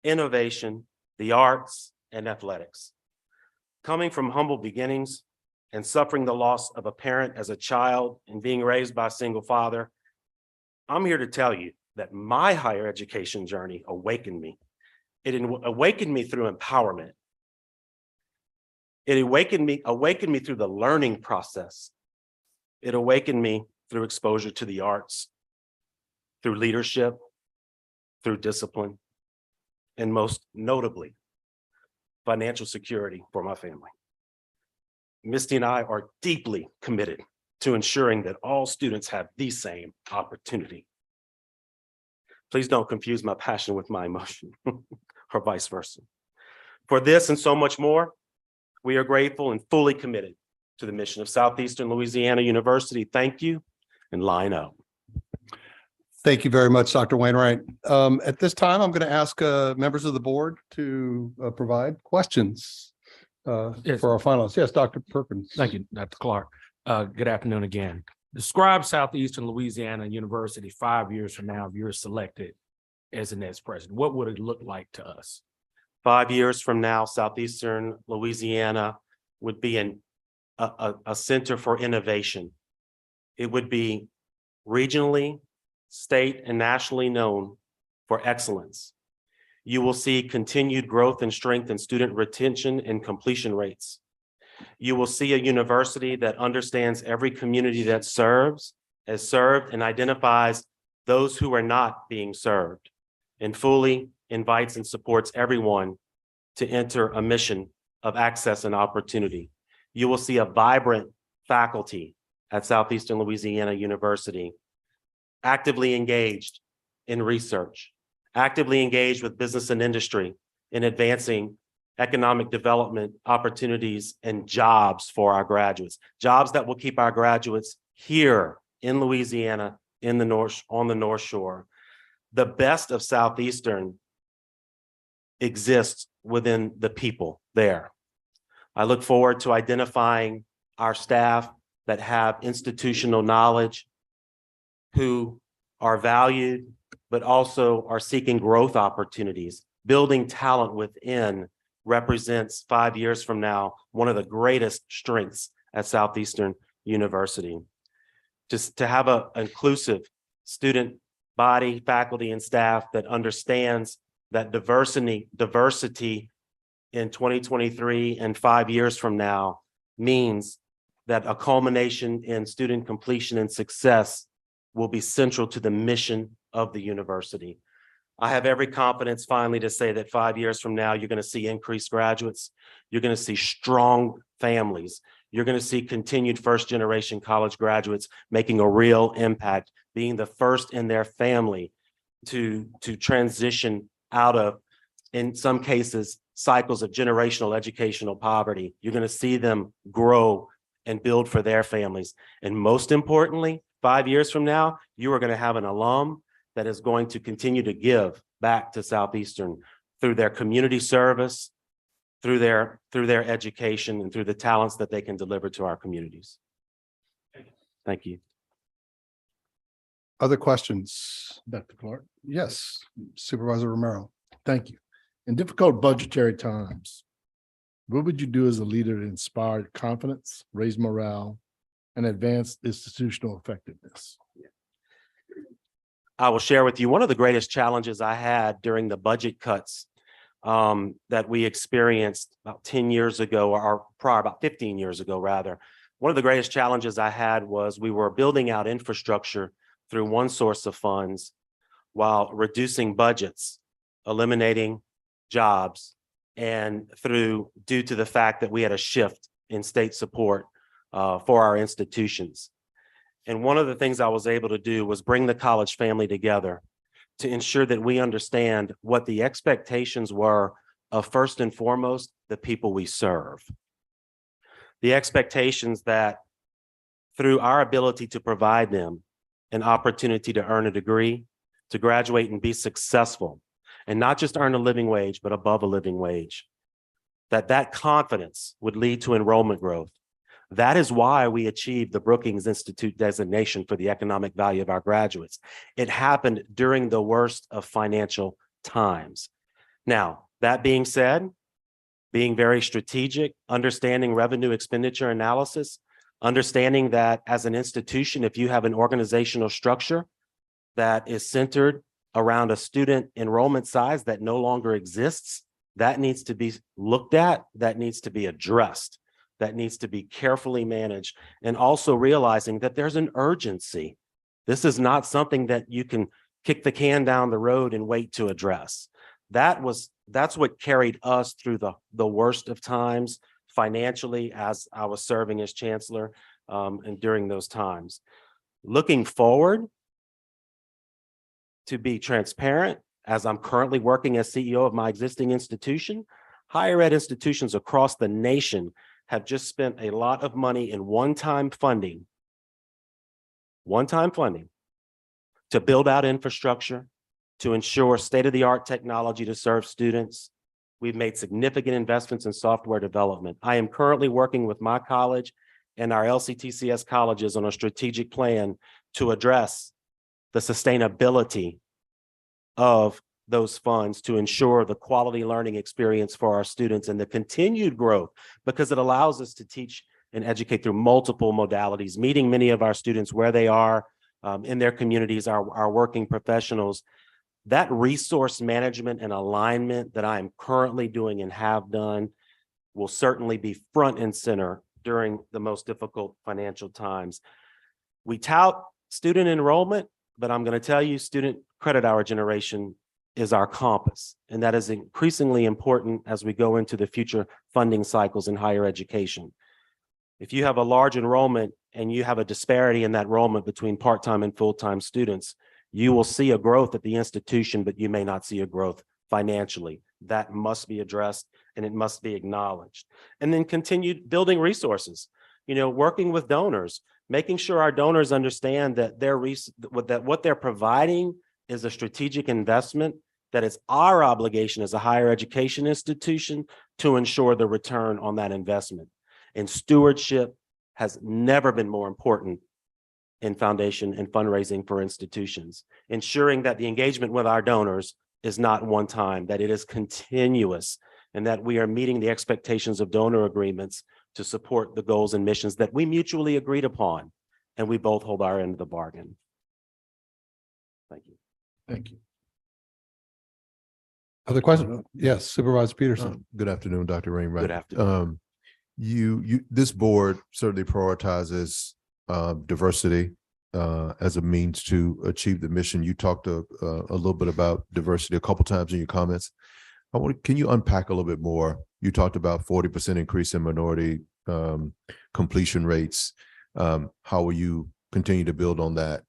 innovation, the arts, and athletics. Coming from humble beginnings and suffering the loss of a parent as a child and being raised by a single father, I'm here to tell you that my higher education journey awakened me. It awakened me through empowerment. It awakened me through the learning process. It awakened me through exposure to the arts, through leadership, through discipline, and most notably, financial security for my family. Misty and I are deeply committed to ensuring that all students have the same opportunity. Please don't confuse my passion with my emotion or vice versa. For this and so much more, we are grateful and fully committed to the mission of Southeastern Louisiana University. Thank you, and line up. Thank you very much, Dr. Wainwright. At this time, I'm going to ask members of the board to provide questions Yes. for our finalists. Yes, Dr. Perkins. Thank you, Dr. Clark. Good afternoon again. Describe Southeastern Louisiana University 5 years from now if you're selected as the next president. What would it look like to us? 5 years from now, Southeastern Louisiana would be a center for innovation. It would be regionally, state, and nationally known for excellence. You will see continued growth and strength in student retention and completion rates. You will see a university that understands every community that serves, has served, and identifies those who are not being served, and fully invites and supports everyone to enter a mission of access and opportunity. You will see a vibrant faculty at Southeastern Louisiana University, actively engaged in research, actively engaged with business and industry in advancing economic development opportunities and jobs for our graduates, jobs that will keep our graduates here in Louisiana, in the North, on the North Shore. The best of Southeastern exists within the people there. I look forward to identifying our staff that have institutional knowledge, who are valued, but also are seeking growth opportunities. Building talent within represents 5 years from now one of the greatest strengths at Southeastern University. Just to have an inclusive student body, faculty, and staff that understands that diversity in 2023 and 5 years from now means that a culmination in student completion and success will be central to the mission of the university. I have every confidence finally to say that 5 years from now, you're going to see increased graduates. You're going to see strong families. You're going to see continued first-generation college graduates making a real impact, being the first in their family to transition out of, in some cases, cycles of generational educational poverty. You're going to see them grow and build for their families. And most importantly, 5 years from now, you are going to have an alum that is going to continue to give back to Southeastern through their community service, through their education, and through the talents that they can deliver to our communities. Thank you. Other questions? Dr. Clark, Yes, Supervisor Romero. thank you. In difficult budgetary times, what would you do as a leader to inspire confidence, raise morale, and advance institutional effectiveness? I will share with you one of the greatest challenges I had during the budget cuts that we experienced about 10 years ago, or prior, about 15 years ago, rather. One of the greatest challenges I had was we were building out infrastructure through one source of funds while reducing budgets, eliminating jobs, and due to the fact that we had a shift in state support for our institutions. And one of the things I was able to do was bring the college family together to ensure that we understand what the expectations were of, first and foremost, the people we serve. The expectations that through our ability to provide them an opportunity to earn a degree, to graduate and be successful, and not just earn a living wage, but above a living wage, that confidence would lead to enrollment growth. That is why we achieved the Brookings Institute designation for the economic value of our graduates. It happened during the worst of financial times. Now, that being said, being very strategic, understanding revenue expenditure analysis, understanding that as an institution, if you have an organizational structure that is centered around a student enrollment size that no longer exists, that needs to be looked at, that needs to be addressed, that needs to be carefully managed, and also realizing that there's an urgency. This is not something that you can kick the can down the road and wait to address. That's what carried us through the worst of times financially as I was serving as chancellor and during those times. Looking forward, to be transparent, as I'm currently working as CEO of my existing institution, higher ed institutions across the nation have just spent a lot of money in one-time funding to build out infrastructure, to ensure state-of-the-art technology to serve students. We've made significant investments in software development. I am currently working with my college and our LCTCS colleges on a strategic plan to address the sustainability of those funds to ensure the quality learning experience for our students and the continued growth, because it allows us to teach and educate through multiple modalities, meeting many of our students where they are in their communities, our working professionals. That resource management and alignment that I am currently doing and have done will certainly be front and center during the most difficult financial times. We tout student enrollment, but I'm going to tell you, student credit hour generation is our compass, and that is increasingly important as we go into the future funding cycles in higher education. If you have a large enrollment and you have a disparity in that enrollment between part-time and full-time students, you will see a growth at the institution, but you may not see a growth financially. That must be addressed and it must be acknowledged. And then continued building resources, working with donors, making sure our donors understand that what they're providing is a strategic investment, that it's our obligation as a higher education institution to ensure the return on that investment. And stewardship has never been more important in foundation and fundraising for institutions, ensuring that the engagement with our donors is not one time, that it is continuous, and that we are meeting the expectations of donor agreements to support the goals and missions that we mutually agreed upon, and we both hold our end of the bargain. Thank you. Thank you. Other questions? Yes, Supervisor Peterson. Good afternoon, Dr. Rainwright. Good afternoon. This board certainly prioritizes diversity as a means to achieve the mission. You talked a little bit about diversity a couple times in your comments. Can you unpack a little bit more? You talked about 40% increase in minority completion rates. How will you continue to build on that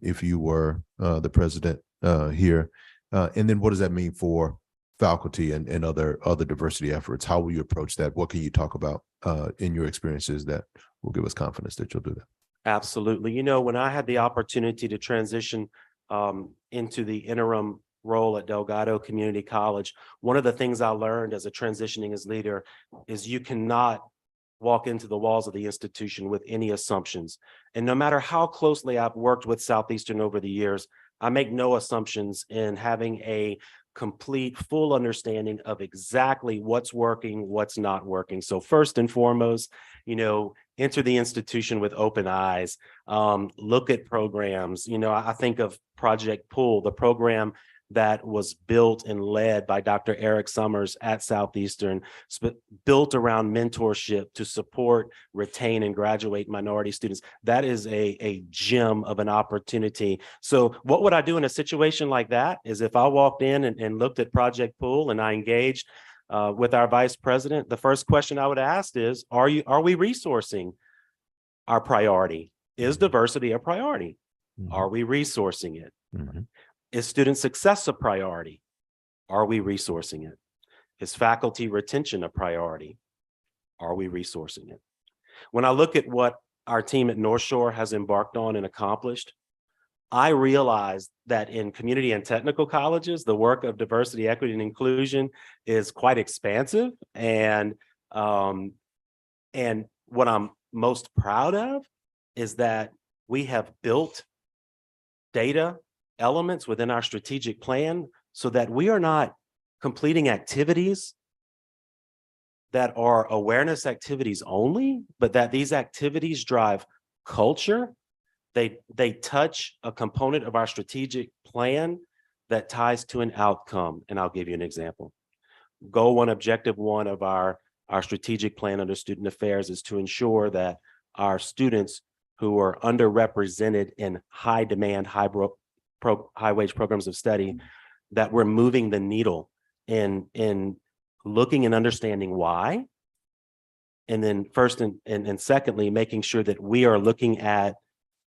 if you were the president here? And then what does that mean for faculty and other diversity efforts? How will you approach that? What can you talk about in your experiences that will give us confidence that you'll do that? Absolutely. When I had the opportunity to transition into the interim role at Delgado Community College, one of the things I learned as a transitioning as leader is you cannot walk into the walls of the institution with any assumptions. And no matter how closely I've worked with Southeastern over the years, I make no assumptions in having a complete, full understanding of exactly what's working, what's not working. So first and foremost, enter the institution with open eyes, look at programs. I think of Project Pool, the program that was built and led by Dr. Eric Summers at Southeastern, built around mentorship to support, retain, and graduate minority students. That is a gem of an opportunity. So what would I do in a situation like that is if I walked in and looked at Project Pool and I engaged with our vice president, the first question I would ask is, are we resourcing our priority? Is diversity a priority? Are we resourcing it? Is student success a priority? Are we resourcing it? Is faculty retention a priority? Are we resourcing it? When I look at what our team at North Shore has embarked on and accomplished, I realized that in community and technical colleges, the work of diversity, equity, and inclusion is quite expansive. And what I'm most proud of is that we have built data elements within our strategic plan so that we are not completing activities that are awareness activities only, but that these activities drive culture. They touch a component of our strategic plan that ties to an outcome. And I'll give you an example. Goal 1, objective 1 of our strategic plan under student affairs is to ensure that our students who are underrepresented in high demand, high wage programs of study, that we're moving the needle in looking and understanding why. And then first and secondly, making sure that we are looking at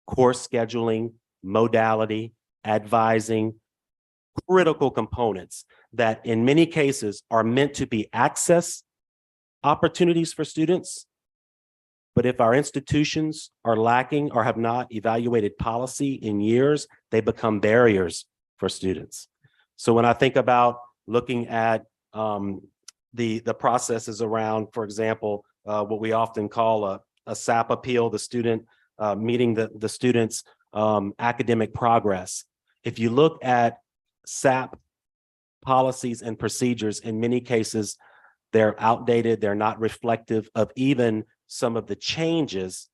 course scheduling, modality, advising, critical components that in many cases are meant to be access opportunities for students. But if our institutions are lacking or have not evaluated policy in years, they become barriers for students. So when I think about looking at the processes around, for example, what we often call a SAP appeal, the student meeting the students' academic progress. If you look at SAP policies and procedures, in many cases, they're outdated, they're not reflective of even some of the changes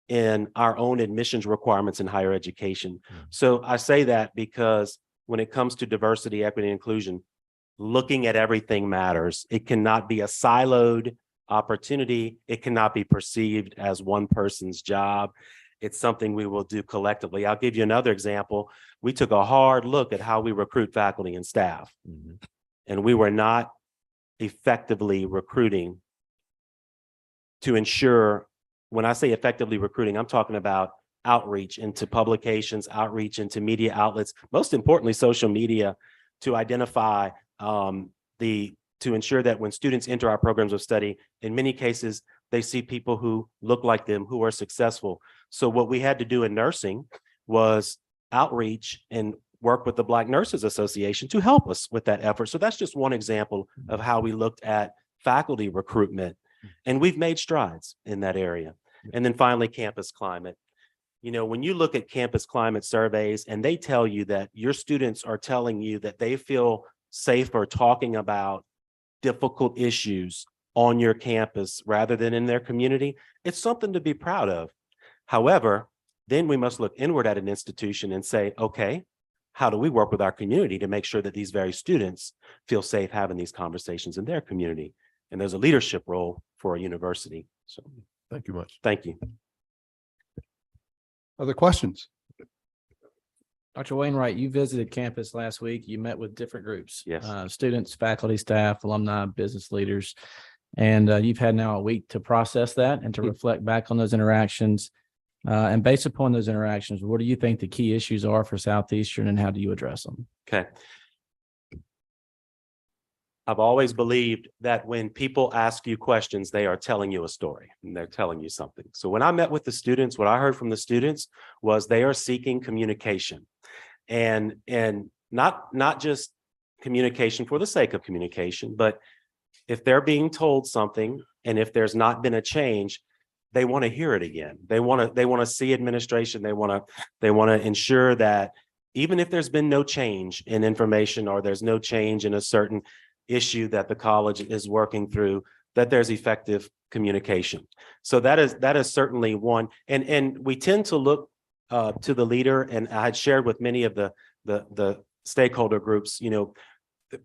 in our own admissions requirements in higher education. So I say that because when it comes to diversity, equity, and inclusion, looking at everything matters. It cannot be a siloed opportunity. It cannot be perceived as one person's job. It's something we will do collectively. I'll give you another example. We took a hard look at how we recruit faculty and staff, and we were not effectively recruiting to ensure, when I say effectively recruiting, I'm talking about outreach into publications, outreach into media outlets, most importantly, social media, to identify to ensure that when students enter our programs of study, in many cases, they see people who look like them, who are successful. So what we had to do in nursing was outreach and work with the Black Nurses Association to help us with that effort. So that's just one example of how we looked at faculty recruitment, and we've made strides in that area. And then finally, campus climate. You know, when you look at campus climate surveys and they tell you that your students are telling you that they feel safer talking about difficult issues on your campus rather than in their community, it's something to be proud of. However, then we must look inward at an institution and say, okay, how do we work with our community to make sure that these very students feel safe having these conversations in their community? And there's a leadership role for a university. So thank you much. Thank you. Other questions? Dr. Wainwright, you visited campus last week. You met with different groups. Yes. Students, faculty, staff, alumni, business leaders. And you've had now a week to process that and to reflect back on those interactions. And based upon those interactions, what do you think the key issues are for Southeastern and how do you address them? Okay. I've always believed that when people ask you questions, they are telling you a story and they're telling you something. So when I met with the students, what I heard from the students was they are seeking communication, and not just communication for the sake of communication, but if they're being told something and if there's not been a change, they want to hear it again. They want to see administration. They want to ensure that even if there's been no change in information or there's no change in a certain issue that the college is working through, that there's effective communication. So that is certainly one. And we tend to look to the leader, and I had shared with many of the stakeholder groups, you know,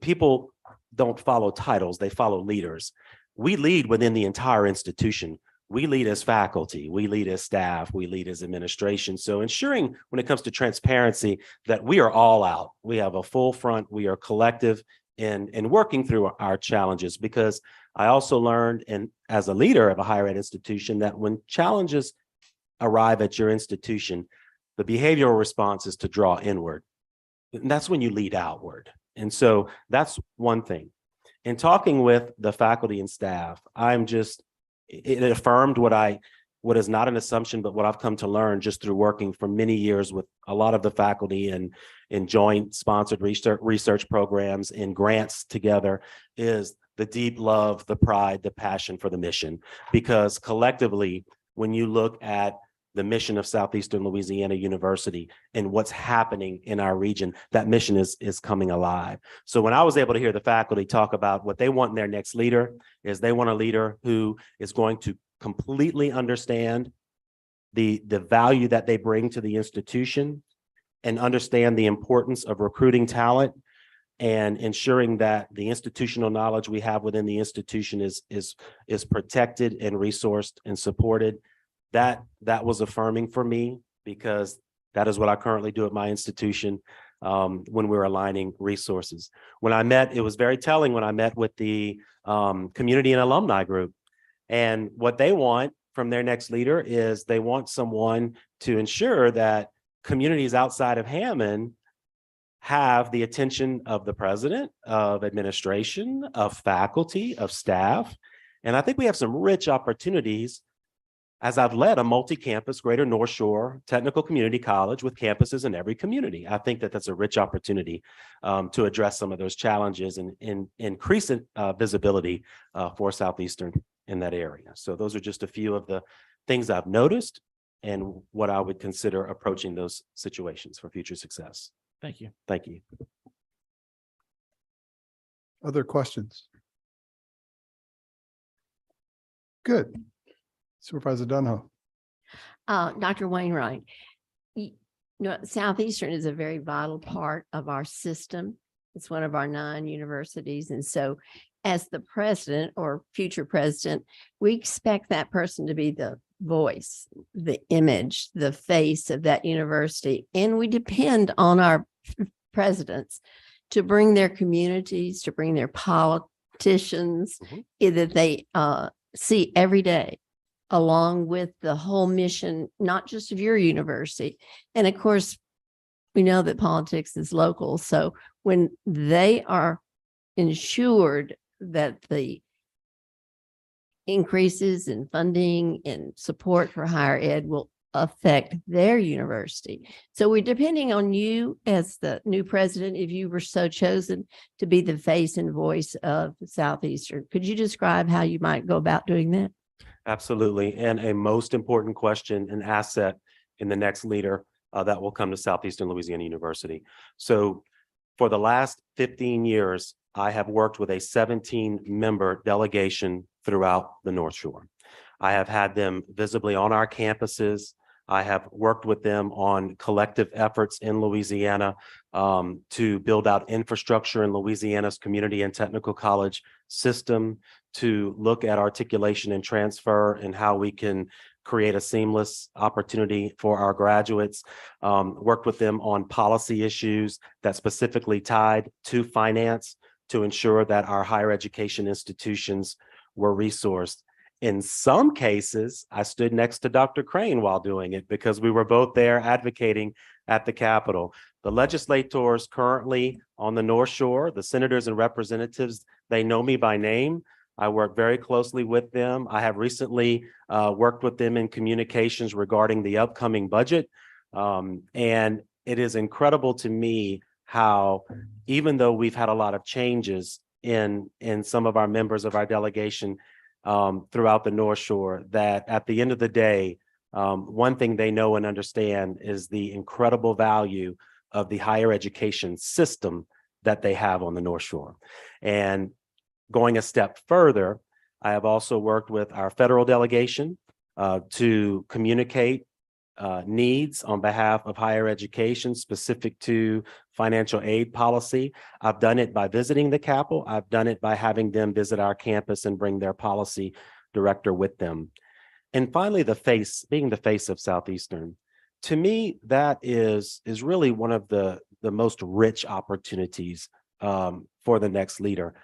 people don't follow titles, they follow leaders. We lead within the entire institution. We lead as faculty, we lead as staff, we lead as administration. So ensuring when it comes to transparency that we are all out, we have a full front, we are collective in working through our challenges, because I also learned, and as a leader of a higher ed institution, that when challenges arrive at your institution, the behavioral response is to draw inward. And that's when you lead outward. And so that's one thing. In talking with the faculty and staff, it affirmed what is not an assumption, but what I've come to learn just through working for many years with a lot of the faculty and in joint sponsored research programs and grants together, is the deep love, the pride, the passion for the mission. Because collectively, when you look at the mission of Southeastern Louisiana University and what's happening in our region, that mission is coming alive. So when I was able to hear the faculty talk about what they want in their next leader, is they want a leader who is going to completely understand the value that they bring to the institution and understand the importance of recruiting talent and ensuring that the institutional knowledge we have within the institution is protected and resourced and supported. That was affirming for me, because that is what I currently do at my institution when we're aligning resources. When I met, it was very telling when I met with the community and alumni group. And what they want from their next leader is they want someone to ensure that communities outside of Hammond have the attention of the president, of administration, of faculty, of staff. And I think we have some rich opportunities as I've led a multi-campus Greater North Shore Technical Community College with campuses in every community. I think that that's a rich opportunity to address some of those challenges and increase visibility for Southeastern in that area. So those are just a few of the things I've noticed and what I would consider approaching those situations for future success. Thank you. Thank you. Other questions? Good. Supervisor Dunham. Dr. Wainwright, Southeastern is a very vital part of our system. It's one of our 9 universities. And so as the president or future president, we expect that person to be the voice, the image, the face of that university. And we depend on our presidents to bring their communities, to bring their politicians that they see every day, along with the whole mission, not just of your university. And of course, we know that politics is local. So when they are ensured that the increases in funding and support for higher ed will affect their university. So we're depending on you as the new president, if you were so chosen, to be the face and voice of Southeastern. Could you describe how you might go about doing that? Absolutely. And a most important question and asset in the next leader that will come to Southeastern Louisiana University. So for the last 15 years, I have worked with a 17-member delegation throughout the North Shore. I have had them visibly on our campuses. I have worked with them on collective efforts in Louisiana to build out infrastructure in Louisiana's community and technical college system, to look at articulation and transfer and how we can create a seamless opportunity for our graduates. Worked with them on policy issues that specifically tied to finance to ensure that our higher education institutions were resourced. In some cases, I stood next to Dr. Crane while doing it because we were both there advocating at the Capitol. The legislators currently on the North Shore, the senators and representatives, they know me by name. I work very closely with them. I have recently worked with them in communications regarding the upcoming budget. And it is incredible to me how, even though we've had a lot of changes in some of our members of our delegation throughout the North Shore, that at the end of the day, one thing they know and understand is the incredible value of the higher education system that they have on the North Shore. And going a step further, I have also worked with our federal delegation to communicate needs on behalf of higher education specific to financial aid policy. I've done it by visiting the Capitol. I've done it by having them visit our campus and bring their policy director with them. And finally, being the face of Southeastern. To me, that is really one of the most rich opportunities for the next leader.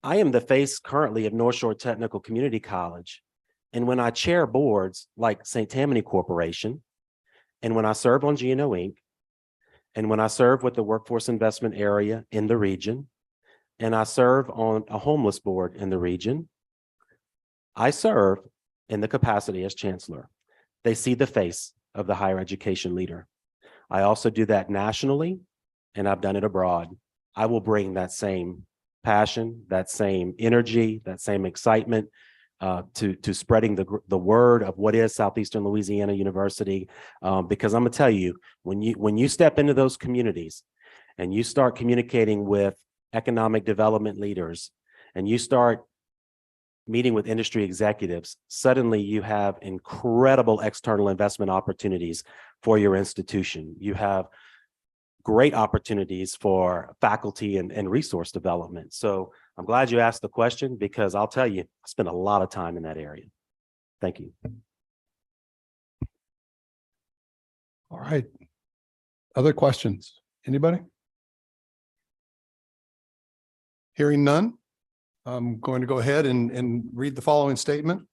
I am the face currently of North Shore Technical Community College. And when I chair boards like St. Tammany Corporation, and when I serve on GNO Inc., and when I serve with the workforce investment area in the region, and I serve on a homeless board in the region, I serve in the capacity as chancellor. They see the face of the higher education leader. I also do that nationally, and I've done it abroad. I will bring that same passion, that same energy, that same excitement to spreading the word of what is Southeastern Louisiana University, because I'm gonna tell you, when you step into those communities and you start communicating with economic development leaders and you start meeting with industry executives, suddenly you have incredible external investment opportunities for your institution. You have great opportunities for faculty and resource development. So I'm glad you asked the question, because I'll tell you, I spent a lot of time in that area. Thank you. All right. Other questions? Anybody? Hearing none, I'm going to go ahead and read the following statement.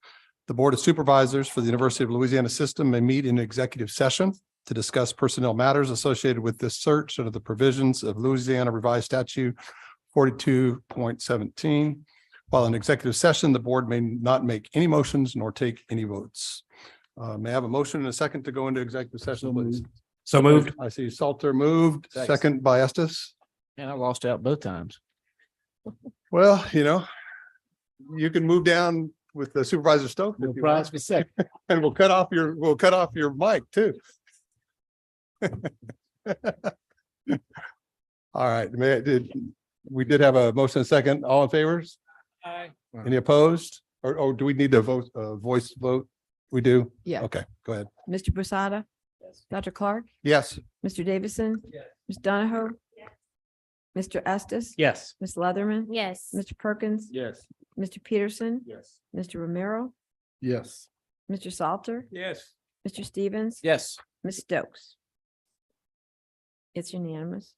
The Board of Supervisors for the University of Louisiana System may meet in executive session to discuss personnel matters associated with this search under the provisions of Louisiana Revised Statute 42.17. While in executive session, the board may not make any motions nor take any votes. May I have a motion and a second to go into executive session, please? So moved. I see Salter moved, Thanks. second by Estes. And I lost out both times. Well, you can move down with the Supervisor Stokes. if you want. me second. And we'll cut off your mic too. All right, we did have a motion and a second. All in favors? Aye. Any opposed? Or do we need to vote, voice vote? We do? Yeah. Okay, go ahead. Mr. Busada? Dr. Clark? Yes. Mr. Davison? Ms. Donahoe? Mr. Estes? Yes. Ms. Leatherman? Yes. Mr. Perkins? Yes. Mr. Peterson? Yes. Mr. Romero? Yes. Mr. Salter? Yes. Mr. Stevens? Yes. Ms. Stokes? It's unanimous.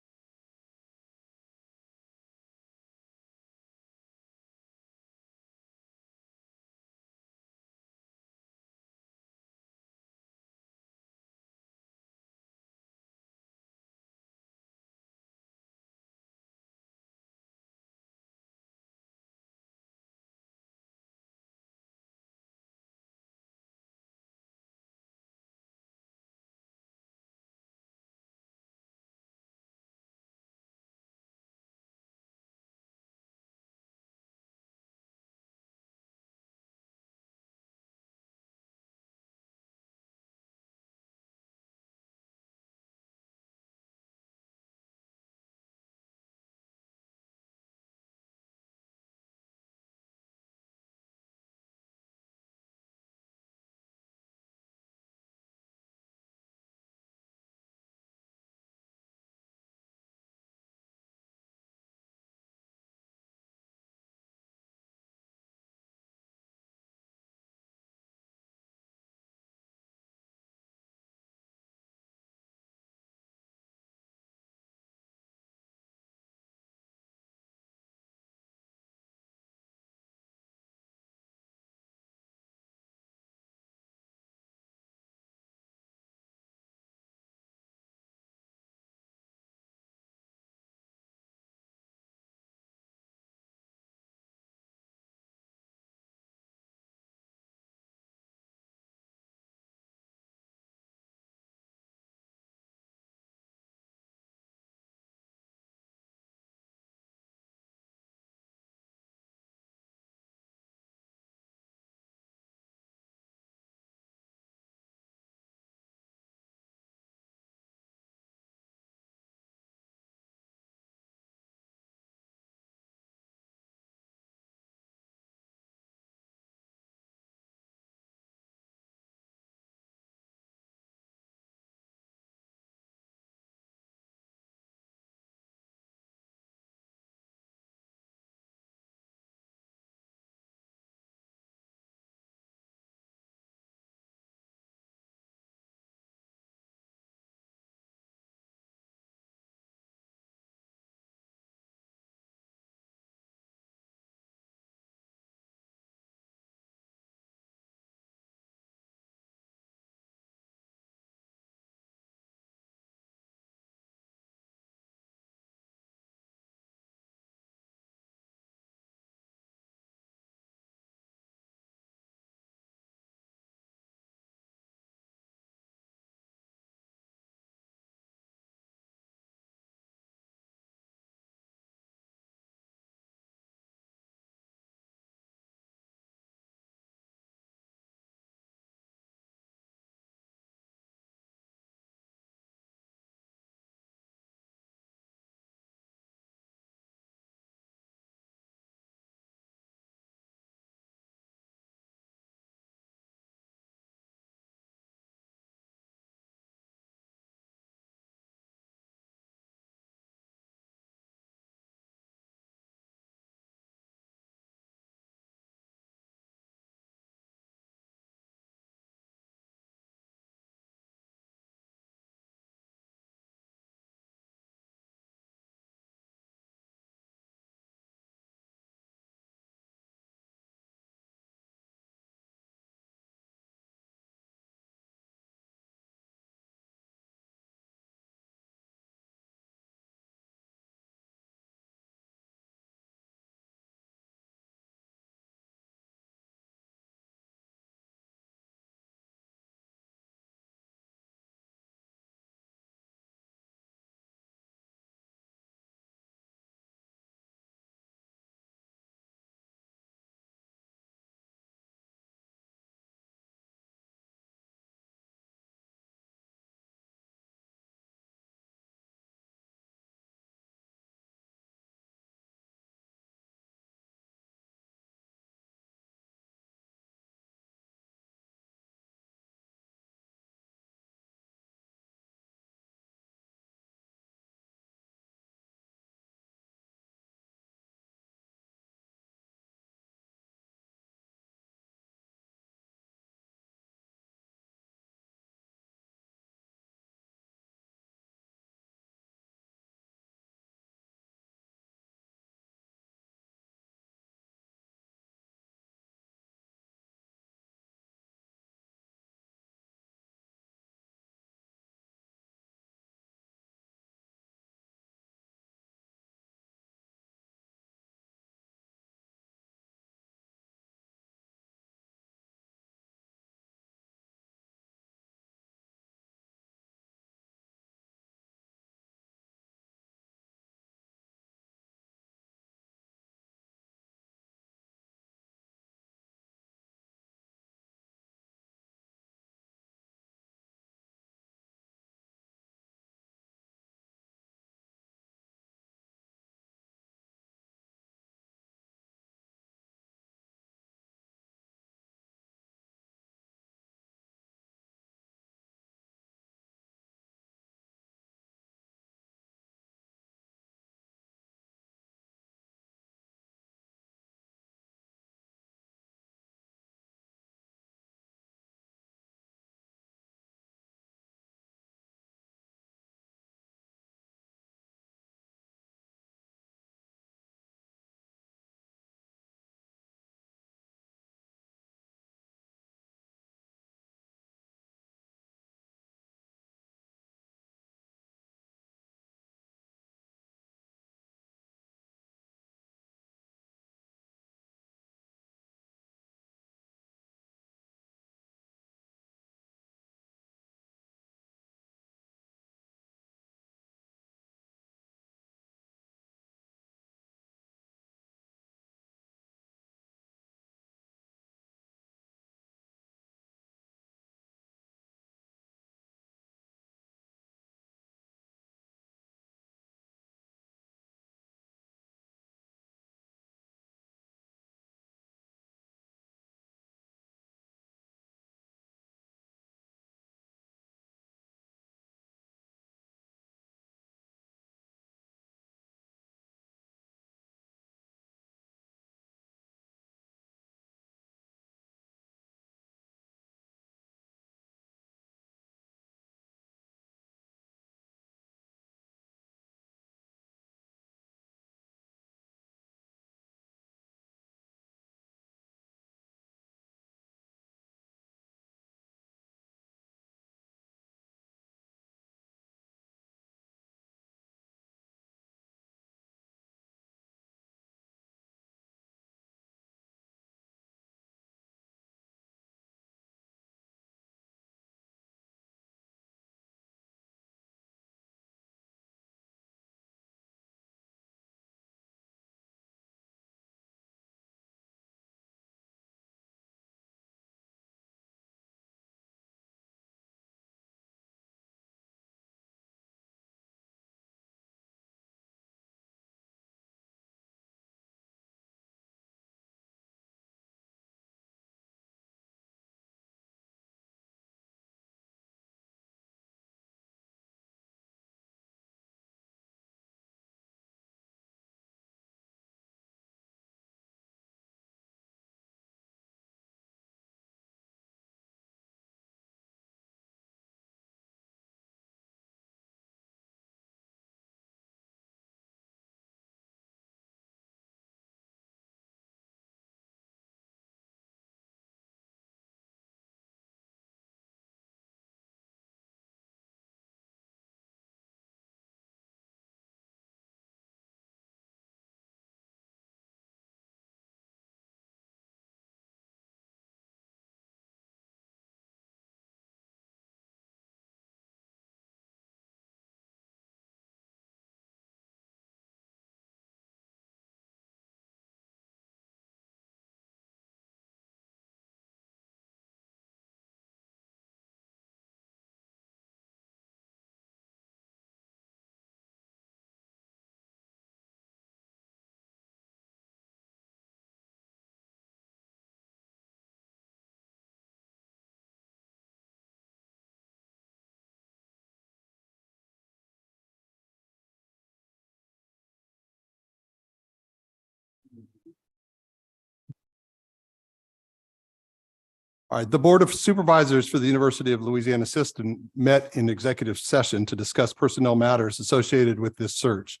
All right, the Board of Supervisors for the University of Louisiana System met in executive session to discuss personnel matters associated with this search.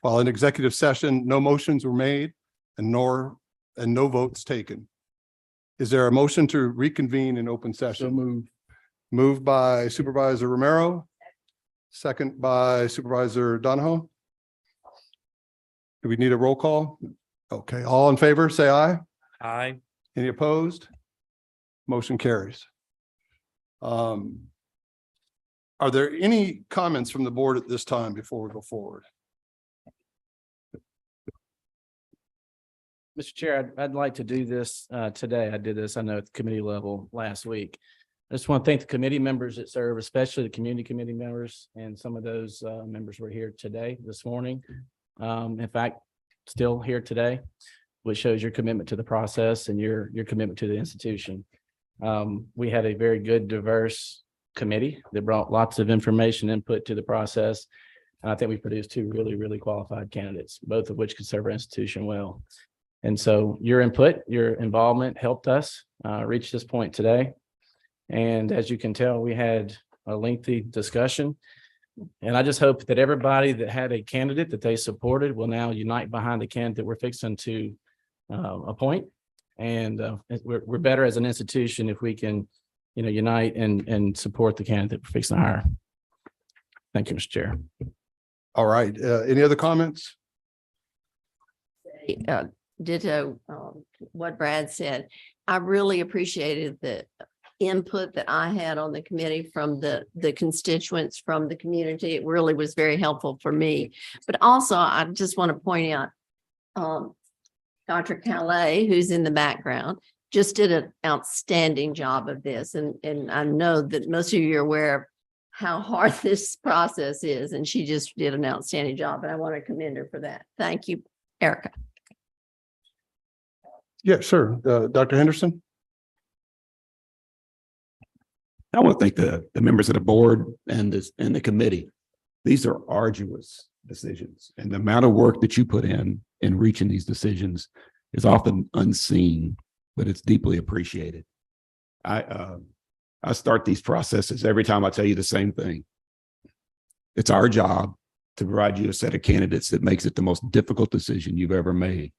While in executive session, no motions were made and no votes taken. Is there a motion to reconvene in open session? So moved. Moved by Supervisor Romero, second by Supervisor Donahoe. Do we need a roll call? Okay, all in favor, say aye. Aye. Any opposed? Motion carries. Are there any comments from the board at this time before we go forward? Mr. Chair, I'd like to do this today. I did this, I know, at the committee level last week. I just want to thank the committee members that serve, especially the community committee members, and some of those members were here today, this morning. In fact, still here today, which shows your commitment to the process and your commitment to the institution. We had a very good, diverse committee that brought lots of information input to the process. And I think we produced two really, really qualified candidates, both of which could serve our institution well. And so your input, your involvement helped us reach this point today. And as you can tell, we had a lengthy discussion. And I just hope that everybody that had a candidate that they supported will now unite behind the candidate we're fixing to appoint. And we're better as an institution if we can, unite and support the candidate we're fixing to hire. Thank you, Mr. Chair. All right, any other comments? Ditto what Brad said. I really appreciated the input that I had on the committee from the constituents from the community. It really was very helpful for me. But also, I just want to point out Dr. Calais, who's in the background, just did an outstanding job of this. And I know that most of you are aware of how hard this process is, and she just did an outstanding job. And I want to commend her for that. Thank you, Erica. Yeah, sure. Dr. Henderson? I want to thank the members of the board and the committee. These are arduous decisions, and the amount of work that you put in reaching these decisions is often unseen, but it's deeply appreciated. I start these processes every time I tell you the same thing. It's our job to provide you a set of candidates that makes it the most difficult decision you've ever made.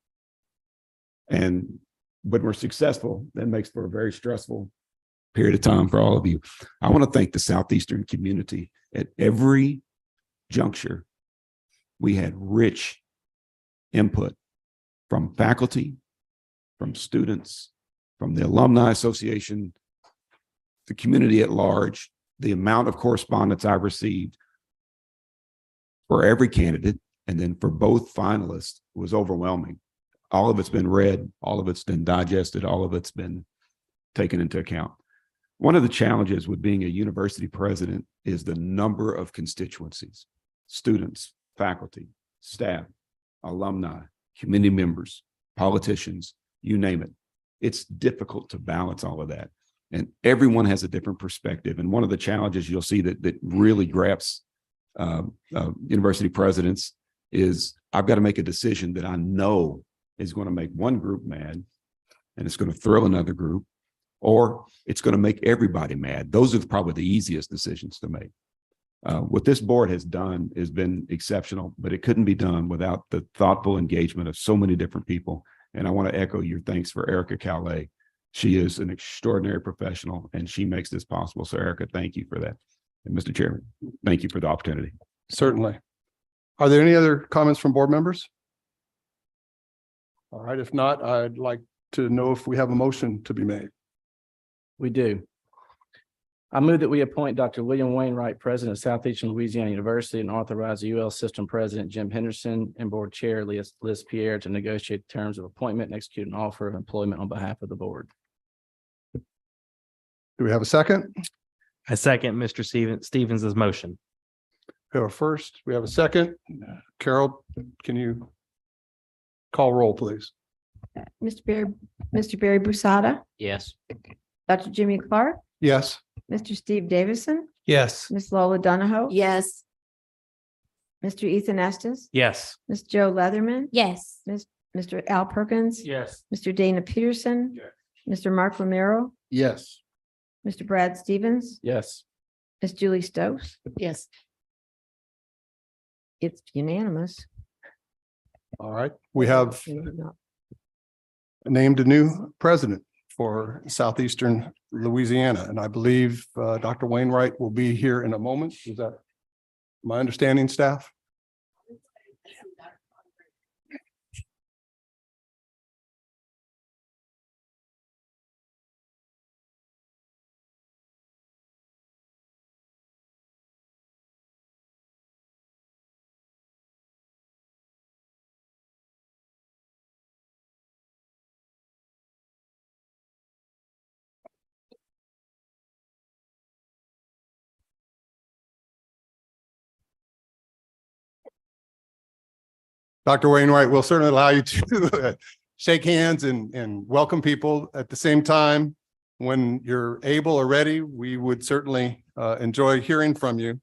And when we're successful, that makes for a very stressful period of time for all of you. I want to thank the Southeastern community. At every juncture, we had rich input from faculty, from students, from the Alumni Association, the community at large. The amount of correspondence I've received for every candidate and then for both finalists was overwhelming. All of it's been read, all of it's been digested, all of it's been taken into account. One of the challenges with being a university president is the number of constituencies, students, faculty, staff, alumni, community members, politicians, you name it. It's difficult to balance all of that. And everyone has a different perspective. And one of the challenges you'll see that really grabs university presidents is I've got to make a decision that I know is going to make one group mad and it's going to thrill another group, or it's going to make everybody mad. Those are probably the easiest decisions to make. What this board has done has been exceptional, but it couldn't be done without the thoughtful engagement of so many different people. And I want to echo your thanks for Erica Calais. She is an extraordinary professional and she makes this possible. So Erica, thank you for that. And Mr. Chairman, thank you for the opportunity. Certainly. Are there any other comments from board members? All right, if not, I'd like to know if we have a motion to be made. We do. I move that we appoint Dr. William Wainwright, President of Southeastern Louisiana University, and authorize the UL System President Jim Henderson and Board Chair Liz Pierre to negotiate terms of appointment and execute an offer of employment on behalf of the board. Do we have a second? I second Mr. Stevens's motion. We have a first, we have a second. Carol, can you call roll, please? Mr. Barry Busada, Yes. Dr. Jimmy Clark, Yes. Mr. Steve Davison, Yes. Miss Lola Donahoe, Yes. Mr. Ethan Estes, Yes. Miss Joe Leatherman, Yes. Mr. Al Perkins, Yes. Mr. Dana Peterson, Mr. Mark Romero, Yes. Mr. Brad Stevens, Yes. Ms. Julie Stokes. Yes. It's unanimous. All right, we have named a new president for Southeastern Louisiana, and I believe Dr. Wainwright will be here in a moment. Is that my understanding, staff? Dr. Wainwright will certainly allow you to shake hands and welcome people. At the same time, when you're able or ready, we would certainly enjoy hearing from you.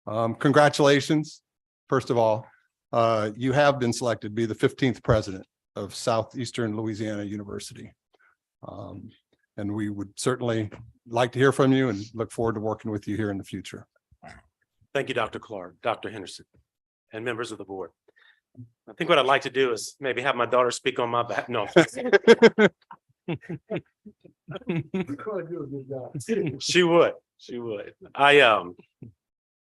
Congratulations, first of all. You have been selected to be the 15th president of Southeastern Louisiana University. And we would certainly like to hear from you and look forward to working with you here in the future. Thank you, Dr. Clark, Dr. Henderson, and members of the board. I think what I'd like to do is maybe have my daughter speak on my behalf. No. She would. I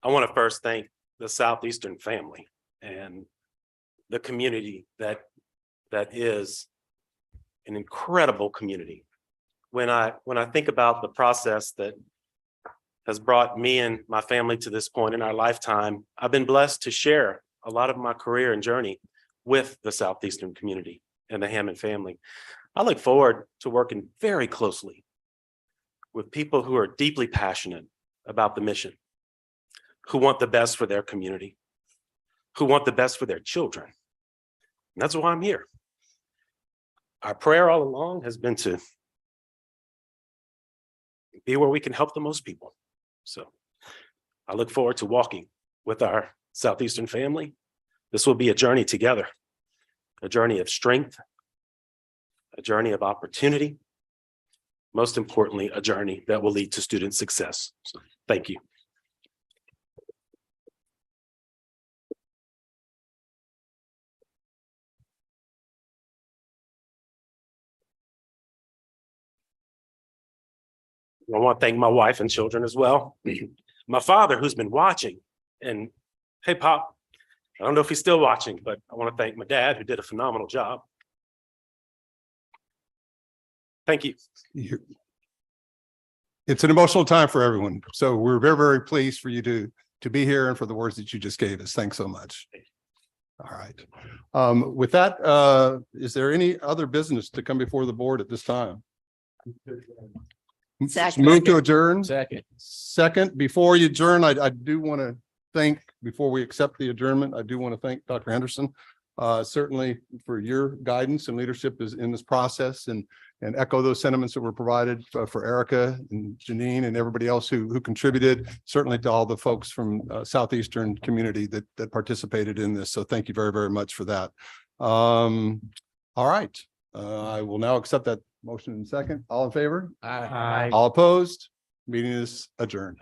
want to first thank the Southeastern family and the community that is an incredible community. When I think about the process that has brought me and my family to this point in our lifetime, I've been blessed to share a lot of my career and journey with the Southeastern community and the Hammond family. I look forward to working very closely with people who are deeply passionate about the mission, who want the best for their community, who want the best for their children. And that's why I'm here. Our prayer all along has been to be where we can help the most people. So I look forward to walking with our Southeastern family. This will be a journey together, a journey of strength, a journey of opportunity, most importantly, a journey that will lead to student success. So thank you. I want to thank my wife and children as well. My father, who's been watching, and hey, Pop, I don't know if he's still watching, but I want to thank my dad, who did a phenomenal job. Thank you. It's an emotional time for everyone. So we're very, very pleased for you to be here and for the words that you just gave us. Thanks so much. All right. With that, is there any other business to come before the board at this time? Second. Move to adjourn. Second. Before you adjourn, I do want to thank, before we accept the adjournment, I do want to thank Dr. Henderson, certainly for your guidance and leadership is in this process, and echo those sentiments that were provided for Erica and Janine and everybody else who contributed, certainly to all the folks from Southeastern community that participated in this. So thank you very, very much for that. All right. I will now accept that motion in second. All in favor? Aye. All opposed? Meeting is adjourned.